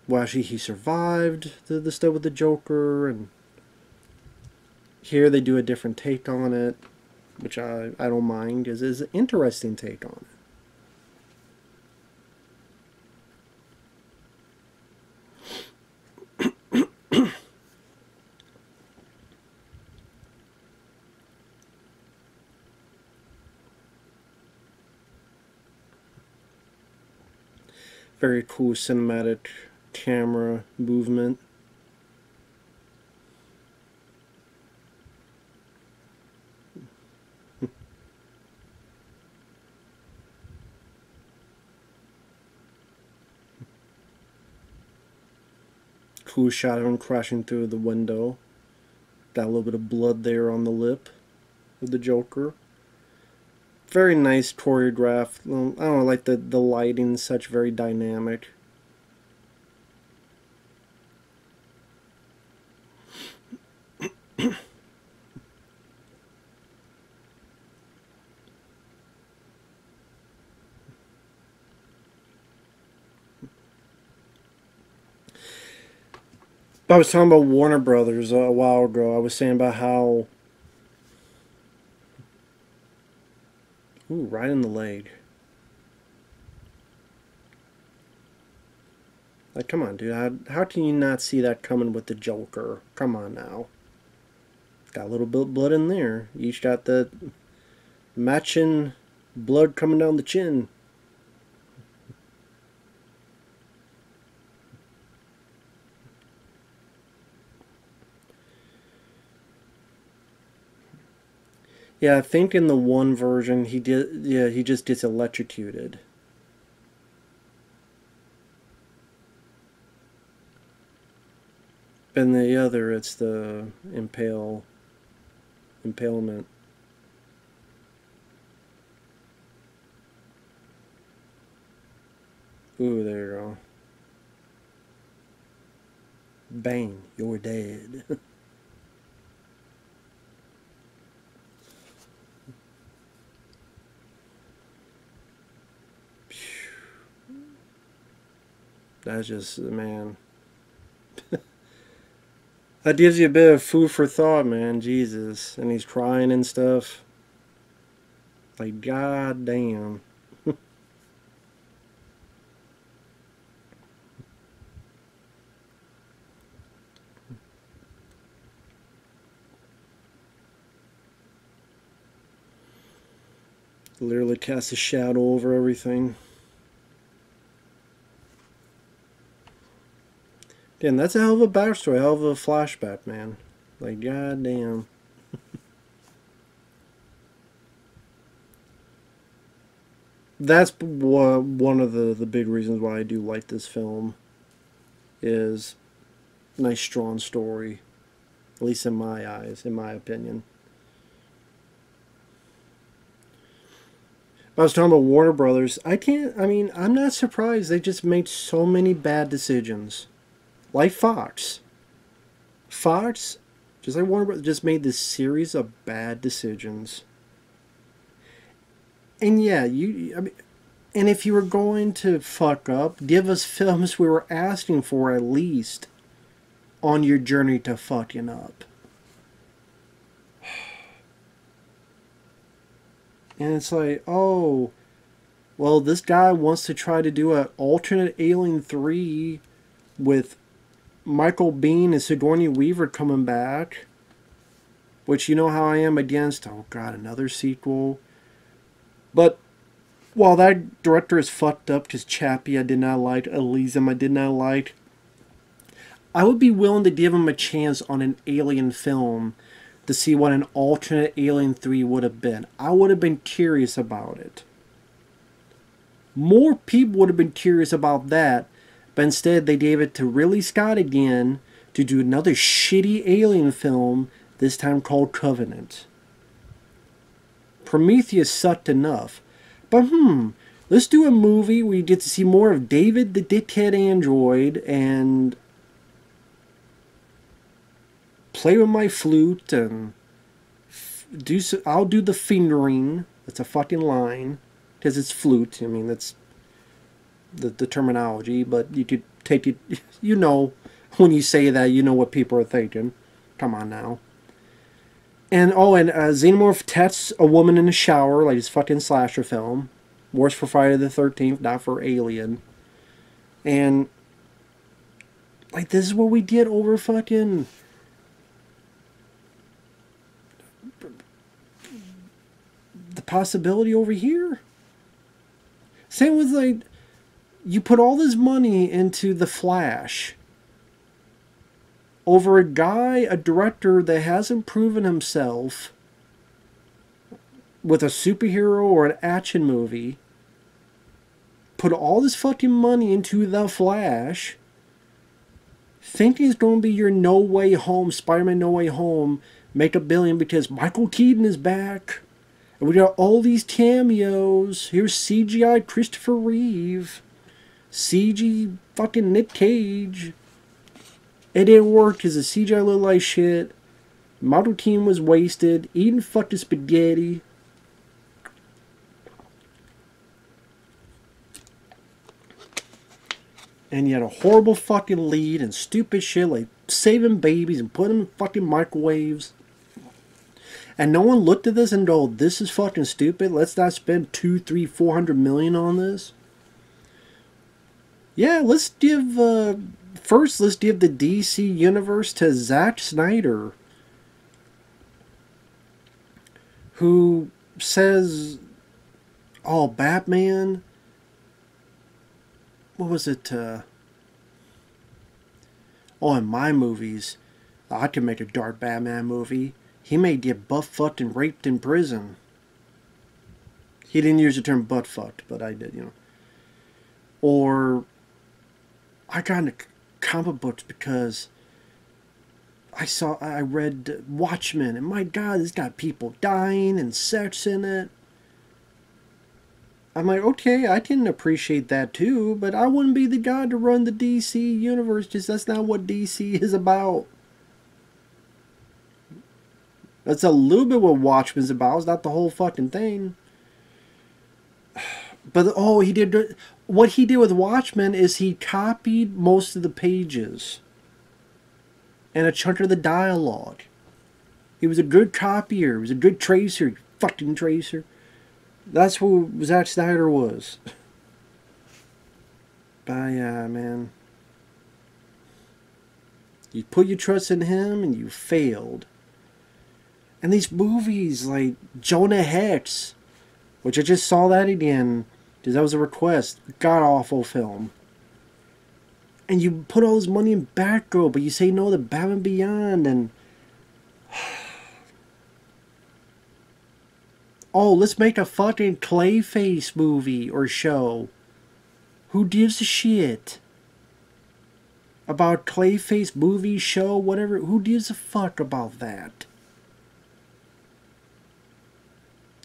Well, actually, he survived the stuff with the Joker, and here they do a different take on it, which I don't mind, because it's an interesting take on it. Very cool cinematic camera movement. Cool shot of him crashing through the window. Got a little bit of blood there on the lip of the Joker. Very nice choreographed. I don't know, like the lighting and such, very dynamic. I was talking about Warner Brothers a while ago. I was saying about how... Ooh, right in the leg. Like, come on, dude. How can you not see that coming with the Joker? Come on now. Got a little bit of blood in there. Each got the matching blood coming down the chin. Yeah, I think in the one version he did. Yeah, he just gets electrocuted. And the other, it's the impalement. Ooh, there you go. Bang, you're dead. That's just, man. That gives you a bit of food for thought, man. Jesus. And he's crying and stuff. Like, god damn. Literally casts a shadow over everything. Damn, that's a hell of a backstory, a hell of a flashback, man. Like, goddamn. That's one of the big reasons why I do like this film. Is nice, strong story. At least in my eyes, in my opinion. I was talking about Warner Brothers. I'm not surprised they just made so many bad decisions. Like Fox. Fox, just like Warner Brothers, just made this series of bad decisions. And yeah, and if you were going to fuck up, give us films we were asking for at least on your journey to fucking up. And it's like, oh, well, this guy wants to try to do an alternate Alien 3 with Michael Biehn and Sigourney Weaver coming back. Which, you know how I am against, oh god, another sequel. But while that director is fucked up, because Chappie I did not like, Elysium I did not like, I would be willing to give him a chance on an Alien film to see what an alternate Alien 3 would have been. I would have been curious about it. More people would have been curious about that, but instead they gave it to Ridley Scott again to do another shitty Alien film, this time called Covenant. Prometheus sucked enough, but let's do a movie where you get to see more of David the Dickhead Android and play with my flute and I'll do the fingering. That's a fucking line because it's flute. I mean, that's the terminology, but you could take it. You know, when you say that, you know what people are thinking. Come on now. And Xenomorph tests a woman in a shower, like his fucking slasher film. Worse for Friday the 13th, not for Alien. And like, this is what we did over fucking the possibility over here. Same with, like, you put all this money into The Flash over a guy, a director that hasn't proven himself with a superhero or an action movie. Put all this fucking money into The Flash, thinking it's going to be your No Way Home, Spider-Man No Way Home, make $1 billion because Michael Keaton is back. And we got all these cameos. Here's CGI Christopher Reeve. CG fucking Nick Cage. It didn't work because the CGI looked like shit. Model team was wasted. Eating fucking spaghetti. And you had a horrible fucking lead and stupid shit like saving babies and putting them in fucking microwaves. And no one looked at this and go, this is fucking stupid. Let's not spend 200, 300, 400 million on this. Yeah, let's give first let's give the DC universe to Zack Snyder, who says, oh, Batman, what was it, in my movies, I could make a dark Batman movie. He may get butt-fucked and raped in prison. He didn't use the term butt-fucked, but I did, Or, I got into comic books because I read Watchmen, and my God, it's got people dying and sex in it. I'm like, okay, I can appreciate that too, but I wouldn't be the guy to run the DC universe, because that's not what DC is about. That's a little bit what Watchmen's about. It's not the whole fucking thing. But, what he did with Watchmen is he copied most of the pages and a chunk of the dialogue. He was a good copier. He was a good tracer. Fucking tracer. That's who Zack Snyder was. But yeah, man. You put your trust in him and you failed. And these movies like Jonah Hex, which I just saw that again because that was a request. God awful film. And you put all this money in Batgirl, but you say no to Batman Beyond, and oh, let's make a fucking Clayface movie or show. Who gives a shit about Clayface movie, show, whatever? Who gives a fuck about that?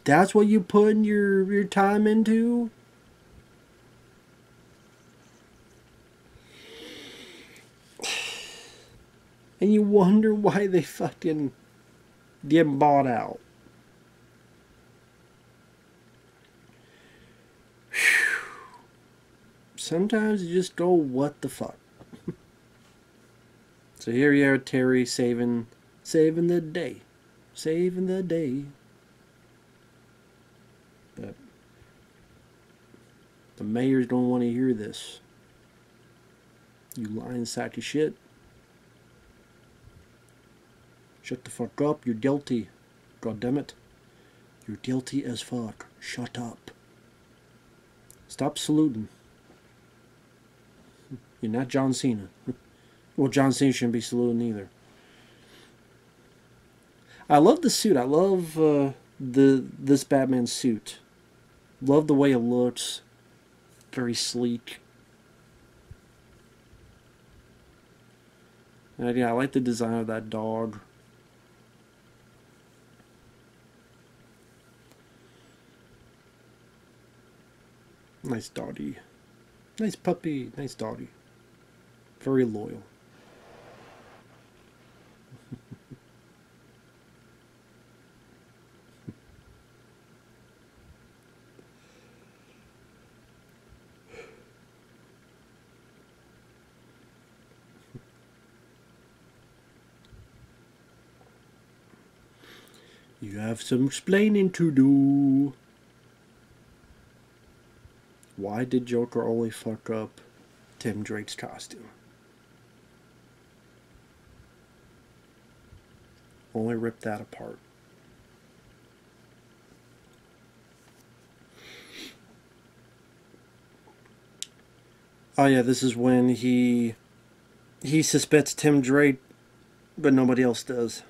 That's what you put your time into? And you wonder why they fucking get bought out. Sometimes you just go, what the fuck? So here you are, Terry, saving the day. Saving the day. But the mayors don't want to hear this. You lying sack of shit. Shut the fuck up, you're guilty. God damn it. You're guilty as fuck. Shut up. Stop saluting. You're not John Cena. Well, John Cena shouldn't be saluting either. I love the suit. I love this Batman suit. Love the way it looks. Very sleek. And yeah, I like the design of that dog. Nice doggy. Nice puppy. Nice doggy. Very loyal. You have some explaining to do. Why did Joker only fuck up Tim Drake's costume? Only rip that apart. Oh yeah, this is when he suspects Tim Drake, but nobody else does.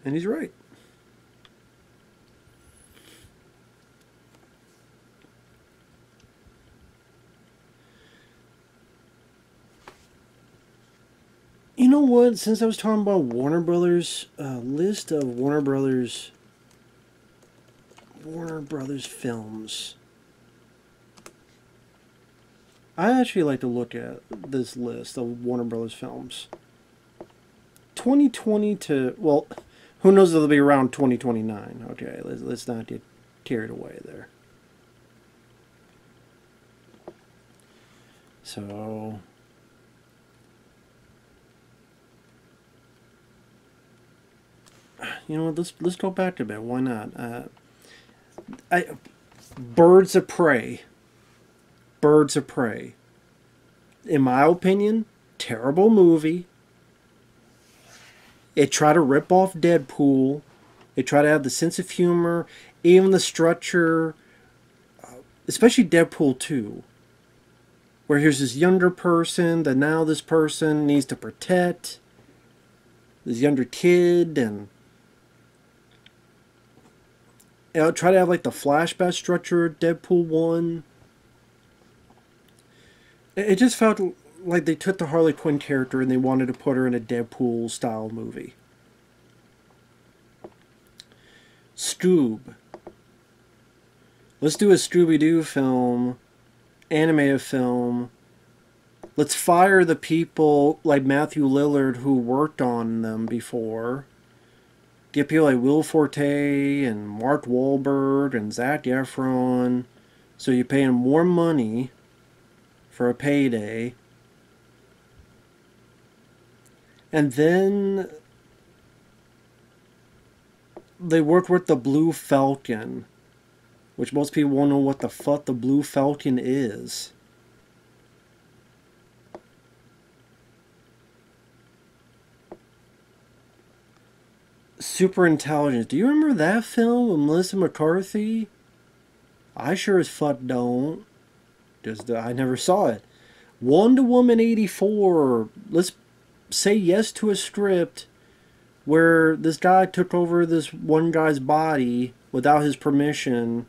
And he's right. You know what? Since I was talking about Warner Brothers, list of Warner Brothers films. I actually like to look at this list of Warner Brothers films. 2020 to, well, who knows if they'll be around 2029. Okay, let's not get carried away there. So you know, let's go back a bit. Why not? Birds of Prey. Birds of Prey. In my opinion, terrible movie. It tried to rip off Deadpool. It tried to have the sense of humor, even the structure, especially Deadpool 2. Where here's this younger person that now this person needs to protect. This younger kid, and try to have like the flashback structure of Deadpool 1. It just felt like they took the Harley Quinn character and they wanted to put her in a Deadpool style movie. Scoob. Let's do a Scooby-Doo film, animated film. Let's fire the people like Matthew Lillard who worked on them before. Get people like Will Forte and Mark Wahlberg and Zac Efron. So you pay them more money for a payday. And then they worked with the Blue Falcon, which most people won't know what the fuck the Blue Falcon is. Super Intelligence. Do you remember that film with Melissa McCarthy? I sure as fuck don't. Just I never saw it. Wonder Woman 84. Let's say yes to a script where this guy took over this one guy's body without his permission.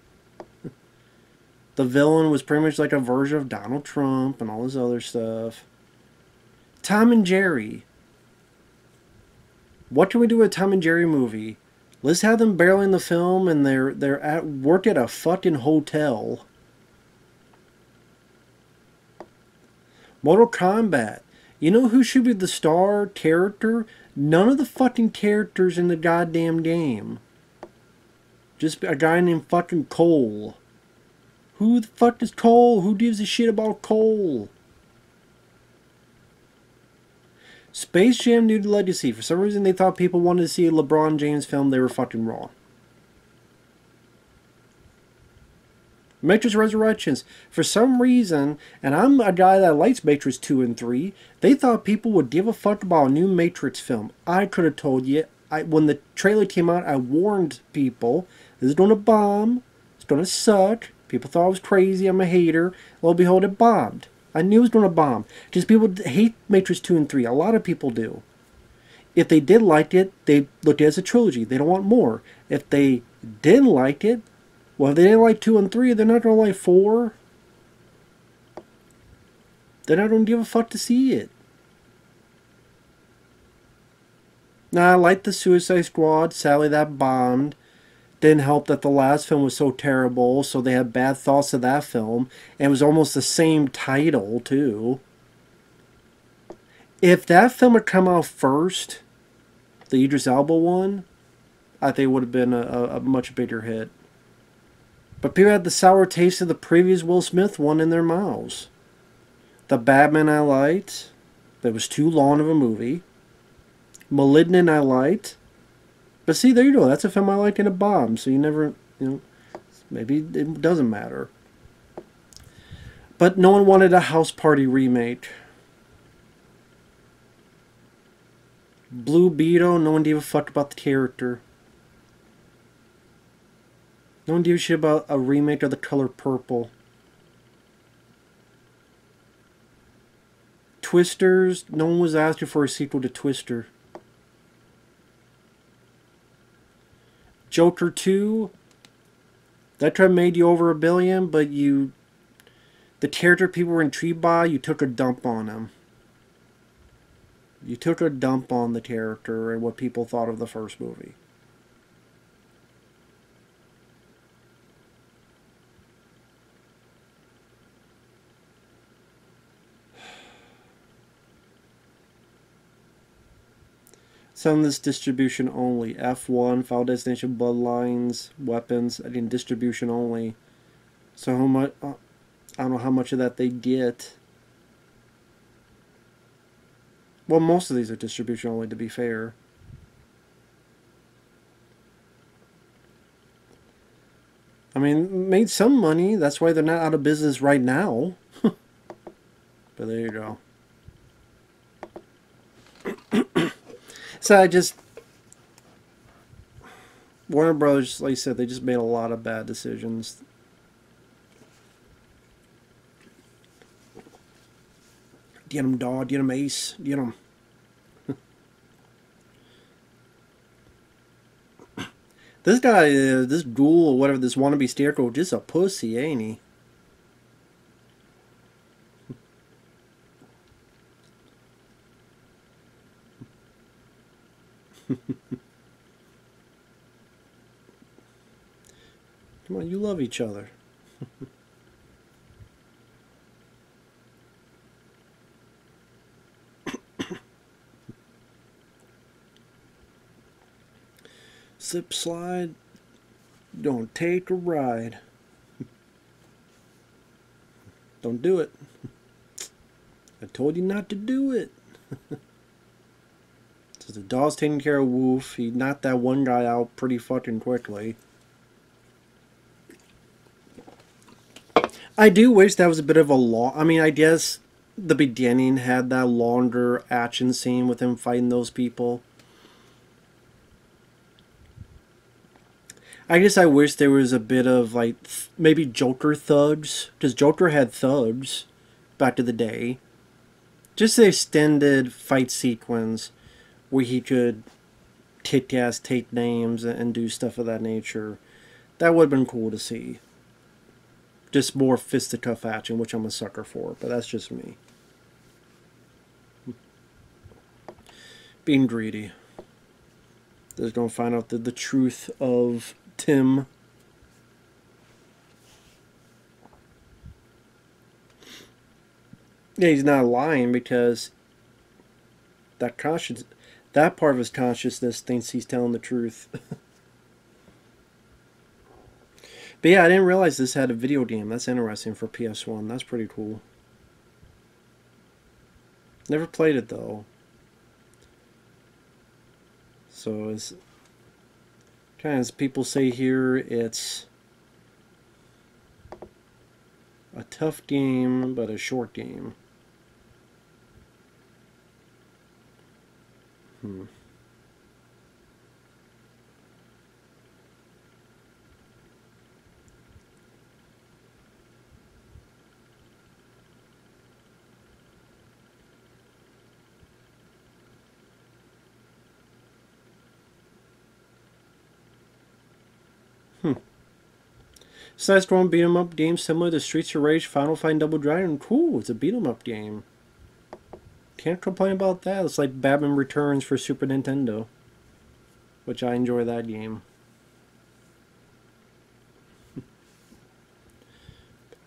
The villain was pretty much like a version of Donald Trump and all this other stuff. Tom and Jerry. What can we do with a Tom and Jerry movie? Let's have them barreling the film and they're at work at a fucking hotel. Mortal Kombat. You know who should be the star character? None of the fucking characters in the goddamn game. Just a guy named fucking Cole. Who the fuck is Cole? Who gives a shit about Cole? Space Jam New Legacy. For some reason they thought people wanted to see a LeBron James film. They were fucking wrong. Matrix Resurrections. For some reason, and I'm a guy that likes Matrix 2 and 3, they thought people would give a fuck about a new Matrix film. I could have told you. When the trailer came out, I warned people. This is going to bomb. It's going to suck. People thought I was crazy. I'm a hater. Well, behold, it bombed. I knew it was going to bomb. Just people hate Matrix 2 and 3. A lot of people do. If they did like it, they looked at it as a trilogy. They don't want more. If they didn't like it, well, if they didn't like 2 and 3, they're not going to like 4. They're not going to give a fuck to see it. Now, I like the Suicide Squad. Sadly, that bombed. Didn't help that the last film was so terrible, so they had bad thoughts of that film. And it was almost the same title, too. If that film had come out first, the Idris Elba one, I think it would have been a much bigger hit. But people had the sour taste of the previous Will Smith one in their mouths. The Batman I liked. That was too long of a movie. Malignant I liked. But see, there you go. That's a film I liked in a bomb. So you never, maybe it doesn't matter. But no one wanted a House Party remake. Blue Beetle, no one gave a fuck about the character. No one gave a shit about a remake of The Color Purple. Twisters, no one was asking for a sequel to Twister. Joker 2, that tried made you over $1 billion, but the character people were intrigued by, you took a dump on him. You took a dump on the character and what people thought of the first movie. Some of this distribution only. F1, file destination, bloodlines, weapons. Again, distribution only. So how much? I don't know how much of that they get. Well, most of these are distribution only, to be fair. I mean, made some money. That's why they're not out of business right now. But there you go. So I just... Warner Brothers, like I said, they just made a lot of bad decisions. Get him, dog. Get him, Ace. Get him. This guy, this ghoul or whatever, this wannabe scarecrow, just a pussy, ain't he? Come on, you love each other. Slip slide, don't take a ride. Don't do it. I told you not to do it. So the dog's taking care of Wolf. He knocked that one guy out pretty fucking quickly. I do wish that was a bit of a long... I mean, I guess the beginning had that longer action scene with him fighting those people. I guess I wish there was a bit of, like, maybe Joker thugs. Because Joker had thugs back to the day. Just the extended fight sequence where he could kick-ass, take names, and do stuff of that nature. That would have been cool to see. Just more fisticuff action, which I'm a sucker for. But that's just me. Being greedy. They're going to find out the truth of Tim. Yeah, he's not lying because that part of his consciousness thinks he's telling the truth. But yeah, I didn't realize this had a video game. That's interesting for PS1. That's pretty cool. Never played it though. So it's kind of, as people say here, it's a tough game, but a short game. Side-scrolling beat-em-up game similar to Streets of Rage, Final Fight, and Double Dragon. Cool, it's a beat-em-up game. Can't complain about that. It's like Batman Returns for Super Nintendo, which I enjoy that game.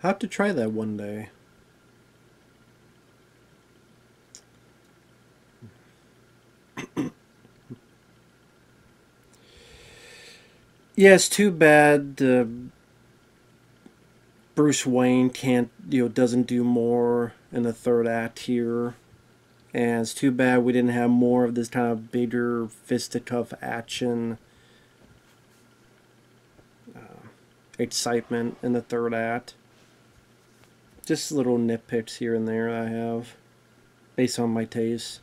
I'll have to try that one day. Yeah, it's too bad Bruce Wayne doesn't do more in the third act here. And it's too bad we didn't have more of this kind of bigger fisticuff action excitement in the third act. Just little nitpicks here and there I have based on my taste.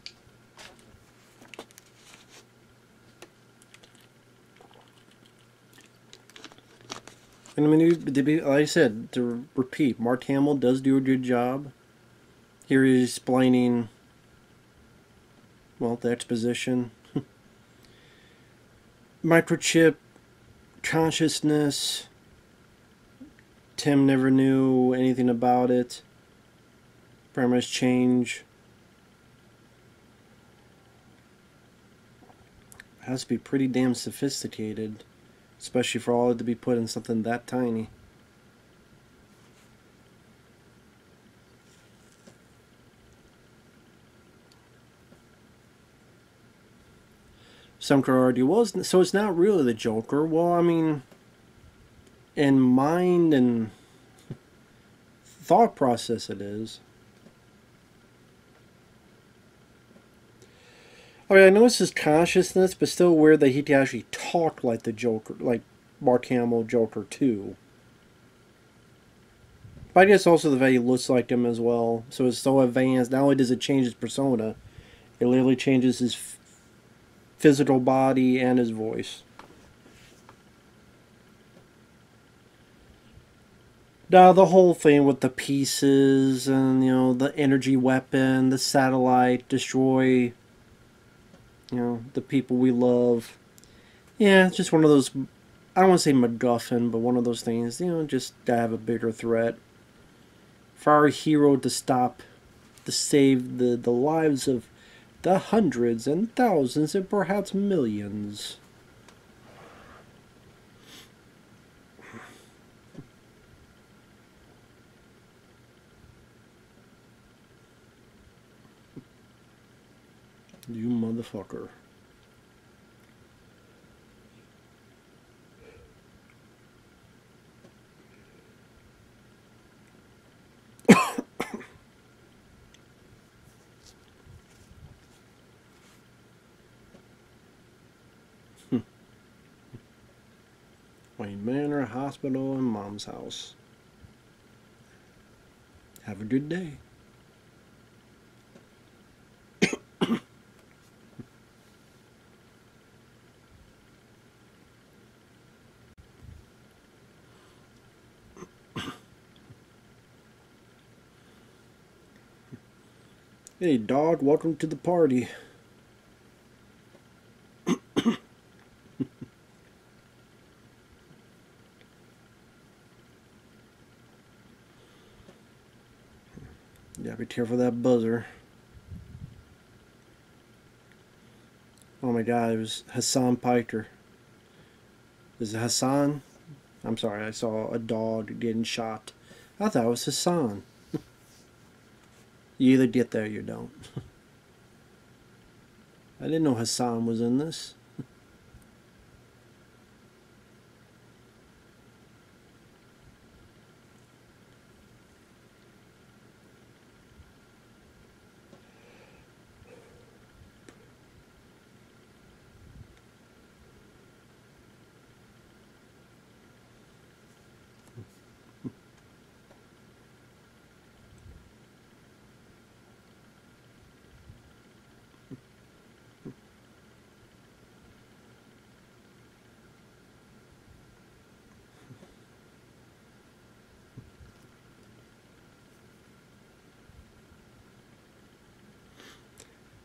And I mean, like I said, to repeat, Mark Hamill does do a good job. Here he's explaining, well, the exposition. Microchip, consciousness. Tim never knew anything about it. Premise change. It has to be pretty damn sophisticated. Especially for all it to be put in something that tiny. Some could argue, well, so it's not really the Joker. Well, I mean, in mind and thought process it is. I mean, I know it's his consciousness, but still weird that he actually talked like the Joker, like Mark Hamill Joker too. But I guess also the way he looks like him as well. So it's so advanced. Not only does it change his persona, it literally changes his physical body and his voice. Now the whole thing with the pieces and the energy weapon, the satellite, destroy the people we love. Yeah, it's just one of those. I don't want to say MacGuffin, but one of those things. Just to have a bigger threat for our hero to stop, to save the lives of the hundreds and thousands and perhaps millions. You motherfucker. Wayne Manor, hospital, and mom's house. Have a good day. Hey dog, welcome to the party. Yeah, be careful of that buzzer. Oh my god, it was Hassan Piker. Is it Hassan? I'm sorry, I saw a dog getting shot. I thought it was Hassan. You either get there or you don't. I didn't know Hassan was in this.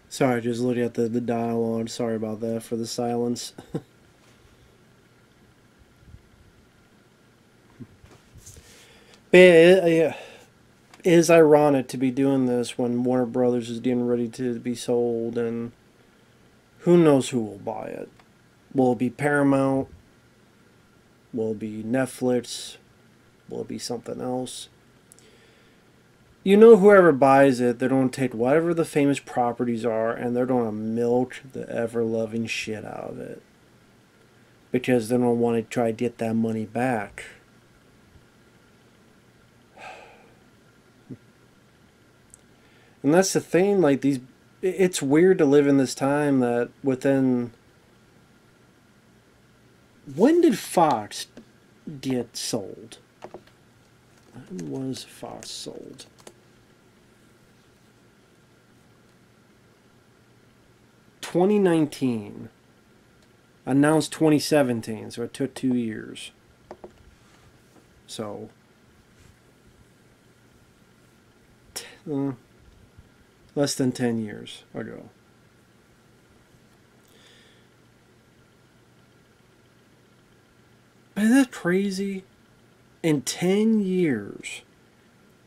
Sorry, just looking at the dialogue. Sorry about that for the silence. But yeah, it is ironic to be doing this when Warner Brothers is getting ready to be sold, and who knows who will buy it. Will it be Paramount? Will it be Netflix? Will it be something else? Whoever buys it, they're going to take whatever the famous properties are and they're going to milk the ever-loving shit out of it. Because they don't want to try to get that money back. And that's the thing, like it's weird to live in this time that within... When did Fox get sold? When was Fox sold? 2019. Announced 2017, so it took 2 years. So less than 10 years ago. Isn't that crazy? In 10 years,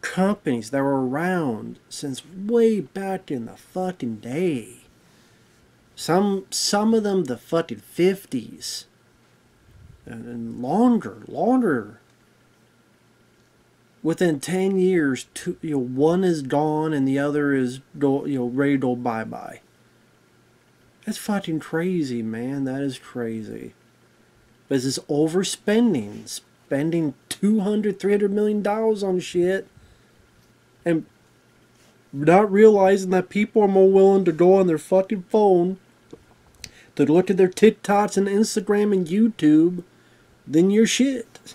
companies that were around since way back in the fucking day, some of them the fucking 50s, and longer. Within 10 years, one is gone and the other is ready to go bye-bye. That's fucking crazy, man. That is crazy. But it's this overspending, spending $200-300 million on shit, and not realizing that people are more willing to go on their fucking phone to look at their TikToks and Instagram and YouTube, then you're shit.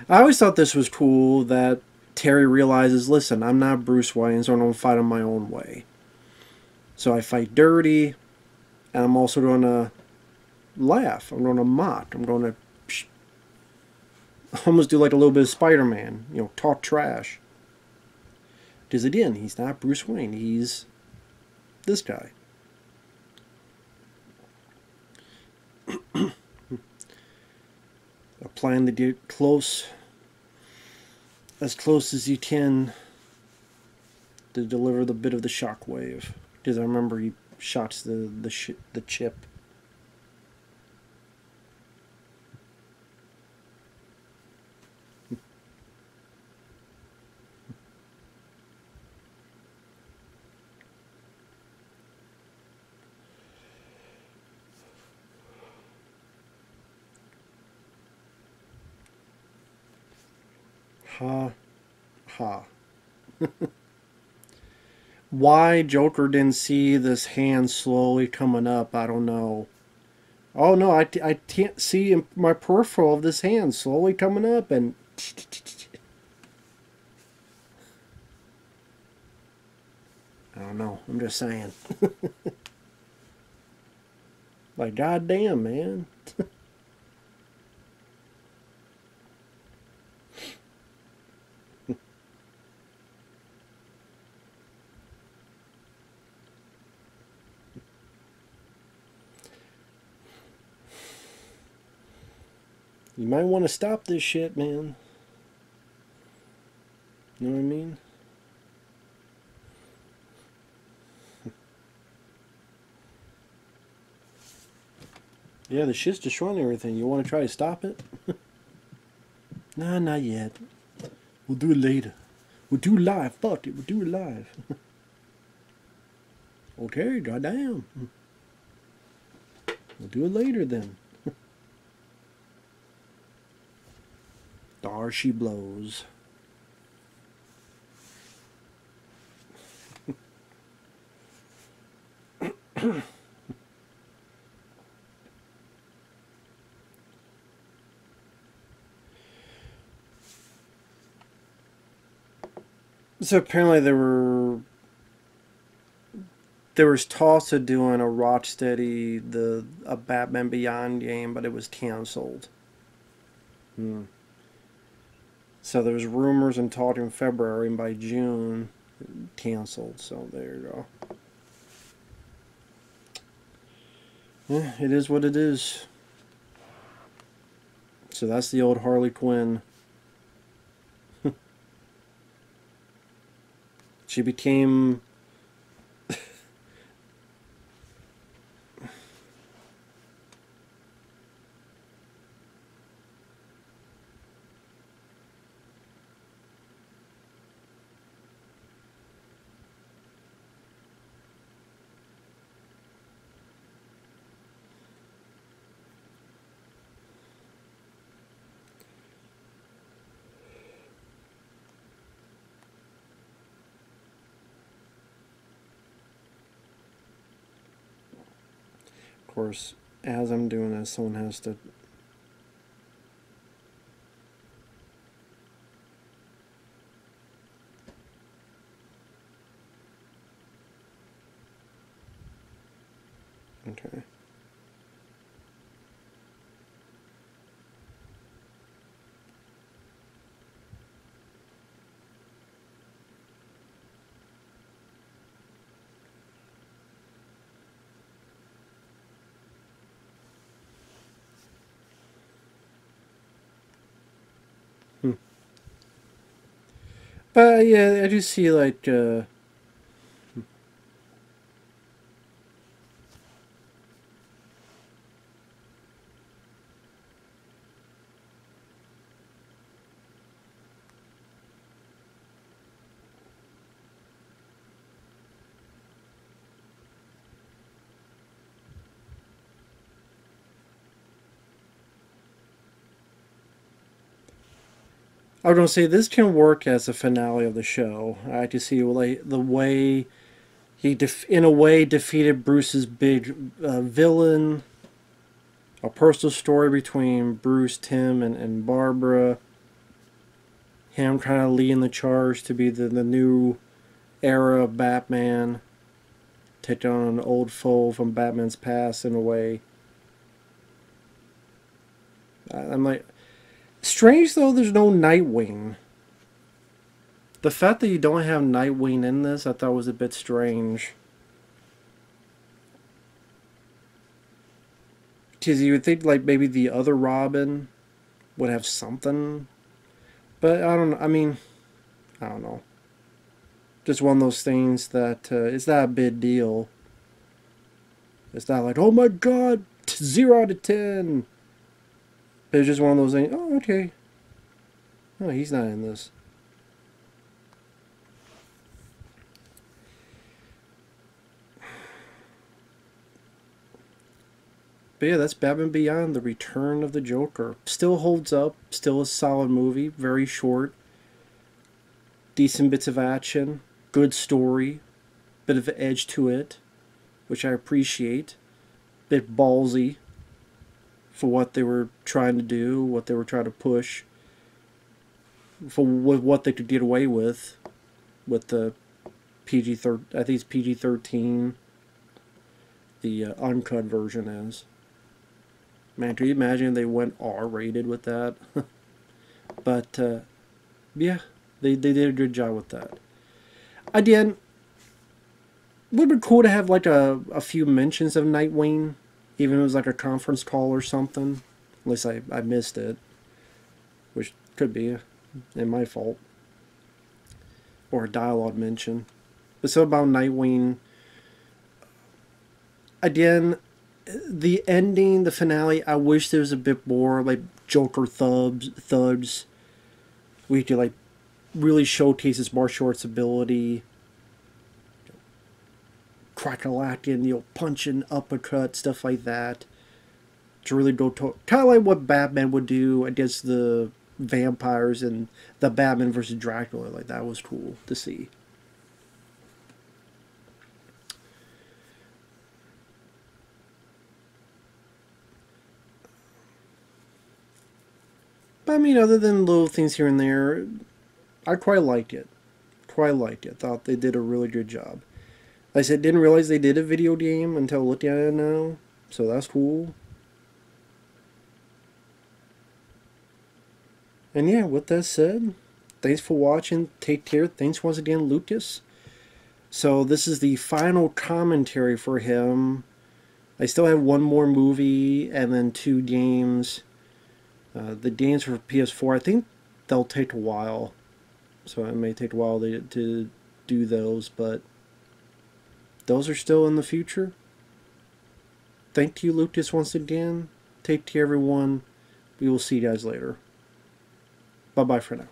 I always thought this was cool that Terry realizes, listen, I'm not Bruce Wayne, so I'm going to fight on my own way. So I fight dirty, and I'm also going to laugh. I'm going to mock. I'm going to almost do like a little bit of Spider-Man, you know, talk trash. Because again, he's not Bruce Wayne. He's this guy. A plan to get close, as close as you can, to deliver the bit of the shockwave. Because I remember he shots the chip. Ha. Ha. Why Joker didn't see this hand slowly coming up, I don't know. Oh no, I can't see in my peripheral of this hand slowly coming up and... I don't know, I'm just saying. Like, goddamn, man. You might want to stop this shit, man. You know what I mean? Yeah, the shit's destroying everything. You want to try to stop it? Nah, not yet. We'll do it later. We'll do it live. Fuck it. We'll do it live. Okay, goddamn. We'll do it later then. There she blows. So apparently there was talks of doing a Rocksteady, a Batman Beyond game, but it was canceled. So there was rumors and talk in February, and by June, canceled. So there you go. Yeah, it is what it is. So that's the old Harley Quinn. She became... Of course, as I'm doing this, someone has to... Okay. But yeah, I do see like I was gonna say this can work as a finale of the show. I like to see like the way He, in a way, defeated Bruce's big villain. A personal story between Bruce, Tim, and Barbara. Him kind of leading the charge to be the new era of Batman. Taking on an old foe from Batman's past in a way. I'm like... Strange, though, there's no Nightwing. The fact that you don't have Nightwing in this, I thought was a bit strange. Because you would think, like, maybe the other Robin would have something. But, I don't know. I mean, I don't know. Just one of those things that it's not a big deal. It's not like, oh my god, 0 out of 10. But it's just one of those things, oh, okay. No, he's not in this. But yeah, that's Batman Beyond, The Return of the Joker. Still holds up, still a solid movie, very short. Decent bits of action, good story, bit of edge to it, which I appreciate. Bit ballsy for what they were trying to do, what they were trying to push, for what they could get away with the PG-13, I think it's PG-13, the uncut version is. Man, can you imagine if they went R-rated with that? But, yeah, they did a good job with that. Again, would have been cool to have, like, a few mentions of Nightwing, even if it was, like, a conference call or something. Unless I missed it, which could be my fault. Or a dialogue mention. But so about Nightwing, again, the ending, the finale, I wish there was a bit more, like, Joker thugs. We could, like, really showcase his martial arts ability. Crack-a-lacking, punching, uppercut, stuff like that. To really go to... Kind of like what Batman would do against the vampires in the Batman vs. Dracula. Like, that was cool to see. But I mean, other than little things here and there, I quite liked it. Quite liked it. Thought they did a really good job. Like I said, didn't realize they did a video game until looking at it now. So that's cool. And yeah, with that said, thanks for watching. Take care. Thanks once again, Lucas. So this is the final commentary for him. I still have one more movie and then 2 games. The games for PS4, I think they'll take a while. So it may take a while to do those, but those are still in the future. Thank you, Lucas, once again. Take care, everyone. We will see you guys later. Bye-bye for now.